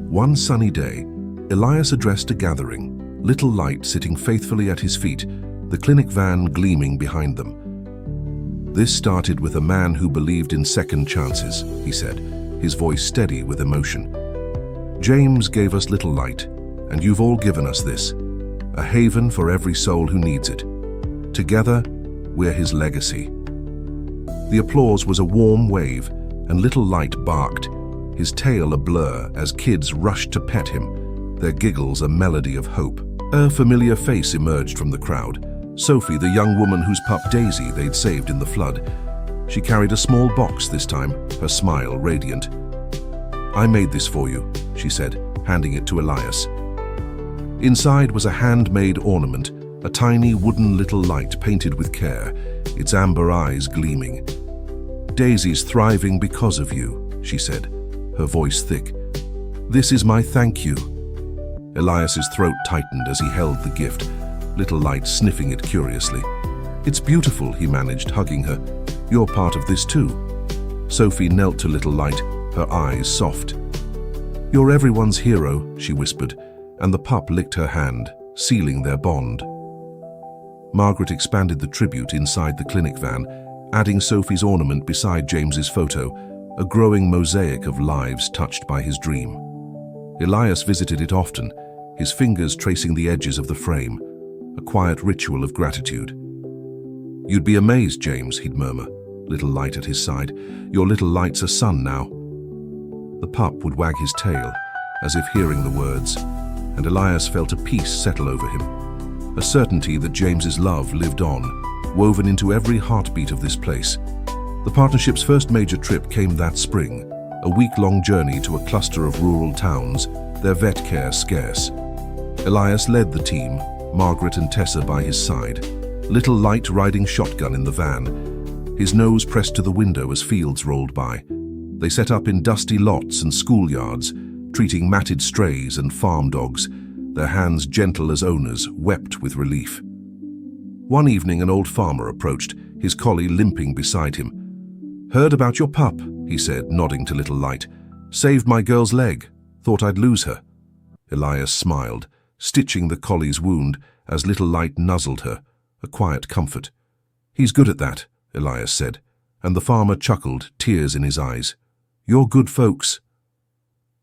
One sunny day, Elias addressed a gathering, Little Light sitting faithfully at his feet, the clinic van gleaming behind them. "This started with a man who believed in second chances," he said, his voice steady with emotion. "James gave us Little Light, and you've all given us this, a haven for every soul who needs it. Together, we're his legacy." The applause was a warm wave, and Little Light barked, his tail a blur as kids rushed to pet him, their giggles a melody of hope. A familiar face emerged from the crowd, Sophie, the young woman whose pup Daisy they'd saved in the flood. She carried a small box this time, her smile radiant. "I made this for you," she said, handing it to Elias. Inside was a handmade ornament, a tiny wooden Little Light painted with care, its amber eyes gleaming. "Daisy's thriving because of you," she said, her voice thick. "This is my thank you." Elias's throat tightened as he held the gift, Little Light sniffing it curiously. "It's beautiful," he managed, hugging her. "You're part of this too." Sophie knelt to Little Light, her eyes soft. "You're everyone's hero," she whispered, and the pup licked her hand, sealing their bond. Margaret expanded the tribute inside the clinic van, adding Sophie's ornament beside James's photo, a growing mosaic of lives touched by his dream. Elias visited it often, his fingers tracing the edges of the frame, a quiet ritual of gratitude. "You'd be amazed, James," he'd murmur, Little Light at his side. "Your Little Light's a son now." The pup would wag his tail, as if hearing the words, and Elias felt a peace settle over him, a certainty that James's love lived on, woven into every heartbeat of this place. The partnership's first major trip came that spring, a week-long journey to a cluster of rural towns, their vet care scarce. Elias led the team, Margaret and Tessa by his side, Little Light riding shotgun in the van, his nose pressed to the window as fields rolled by. They set up in dusty lots and schoolyards, treating matted strays and farm dogs, their hands gentle as owners, wept with relief. One evening an old farmer approached, his collie limping beside him. "Heard about your pup," he said, nodding to Little Light. "Saved my girl's leg. Thought I'd lose her." Elias smiled, stitching the collie's wound as Little Light nuzzled her, a quiet comfort. "He's good at that," Elias said, and the farmer chuckled, tears in his eyes. "You're good folks."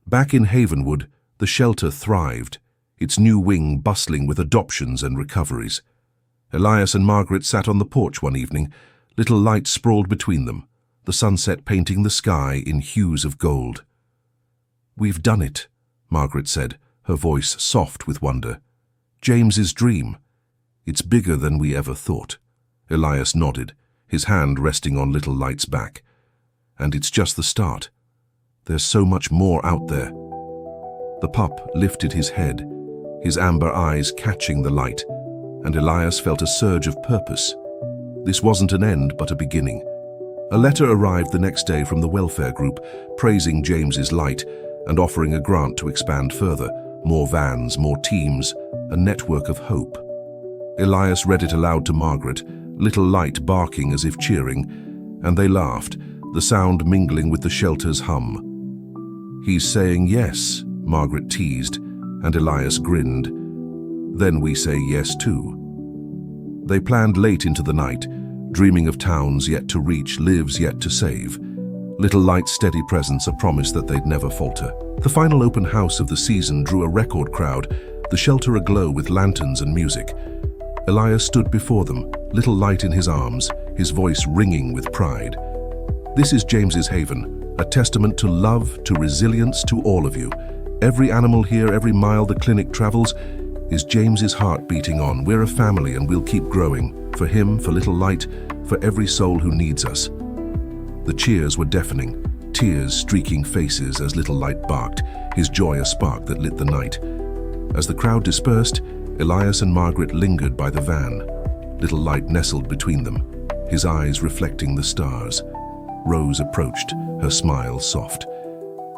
Back in Havenwood, the shelter thrived, its new wing bustling with adoptions and recoveries. Elias and Margaret sat on the porch one evening, Little Light sprawled between them, the sunset painting the sky in hues of gold. "We've done it," Margaret said, her voice soft with wonder. "James's dream. It's bigger than we ever thought." Elias nodded, his hand resting on Little Light's back. "And it's just the start. There's so much more out there." The pup lifted his head, his amber eyes catching the light, and Elias felt a surge of purpose. This wasn't an end, but a beginning. A letter arrived the next day from the welfare group, praising James's light and offering a grant to expand further. More vans, more teams, a network of hope. Elias read it aloud to Margaret, Little Light barking as if cheering, and they laughed, the sound mingling with the shelter's hum. "He's saying yes," Margaret teased, and Elias grinned. "Then we say yes too." They planned late into the night, dreaming of towns yet to reach, lives yet to save. Little Light's steady presence a promise that they'd never falter. The final open house of the season drew a record crowd, the shelter aglow with lanterns and music. Elias stood before them, Little Light in his arms, his voice ringing with pride. "This is James's Haven, a testament to love, to resilience, to all of you. Every animal here, every mile the clinic travels, is James's heart beating on. We're a family and we'll keep growing. For him, for Little Light, for every soul who needs us." The cheers were deafening, tears streaking faces as Little Light barked, his joy a spark that lit the night. As the crowd dispersed, Elias and Margaret lingered by the van. Little Light nestled between them, his eyes reflecting the stars. Rose approached, her smile soft.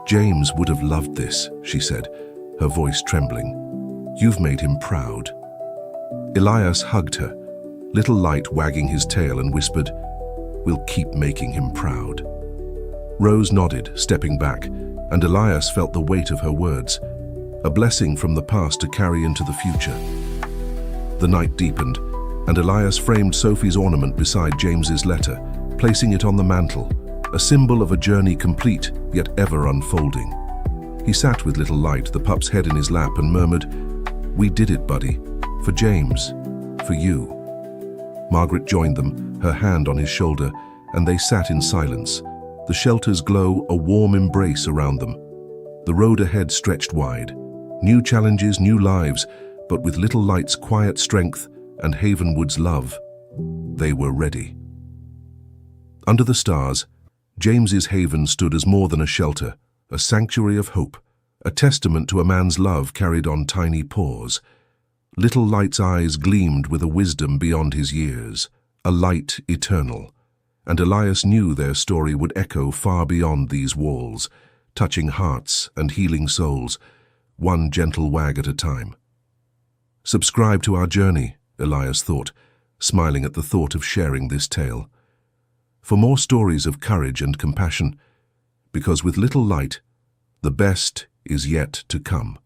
"James would have loved this," she said, her voice trembling. "You've made him proud." Elias hugged her, Little Light wagging his tail, and whispered, "We'll keep making him proud." Rose nodded, stepping back, and Elias felt the weight of her words, a blessing from the past to carry into the future. The night deepened, and Elias framed Sophie's ornament beside James's letter, placing it on the mantel, a symbol of a journey complete, yet ever unfolding. He sat with Little Light, the pup's head in his lap, and murmured, "We did it, buddy. For James. For you." Margaret joined them, her hand on his shoulder, and they sat in silence, the shelter's glow a warm embrace around them. The road ahead stretched wide. New challenges, new lives, but with Little Light's quiet strength and Havenwood's love, they were ready. Under the stars, James's Haven stood as more than a shelter, a sanctuary of hope, a testament to a man's love carried on tiny paws. Little Light's eyes gleamed with a wisdom beyond his years, a light eternal, and Elias knew their story would echo far beyond these walls, touching hearts and healing souls, one gentle wag at a time. "Subscribe to our journey," Elias thought, smiling at the thought of sharing this tale. For more stories of courage and compassion, because with Little Light, the best is yet to come.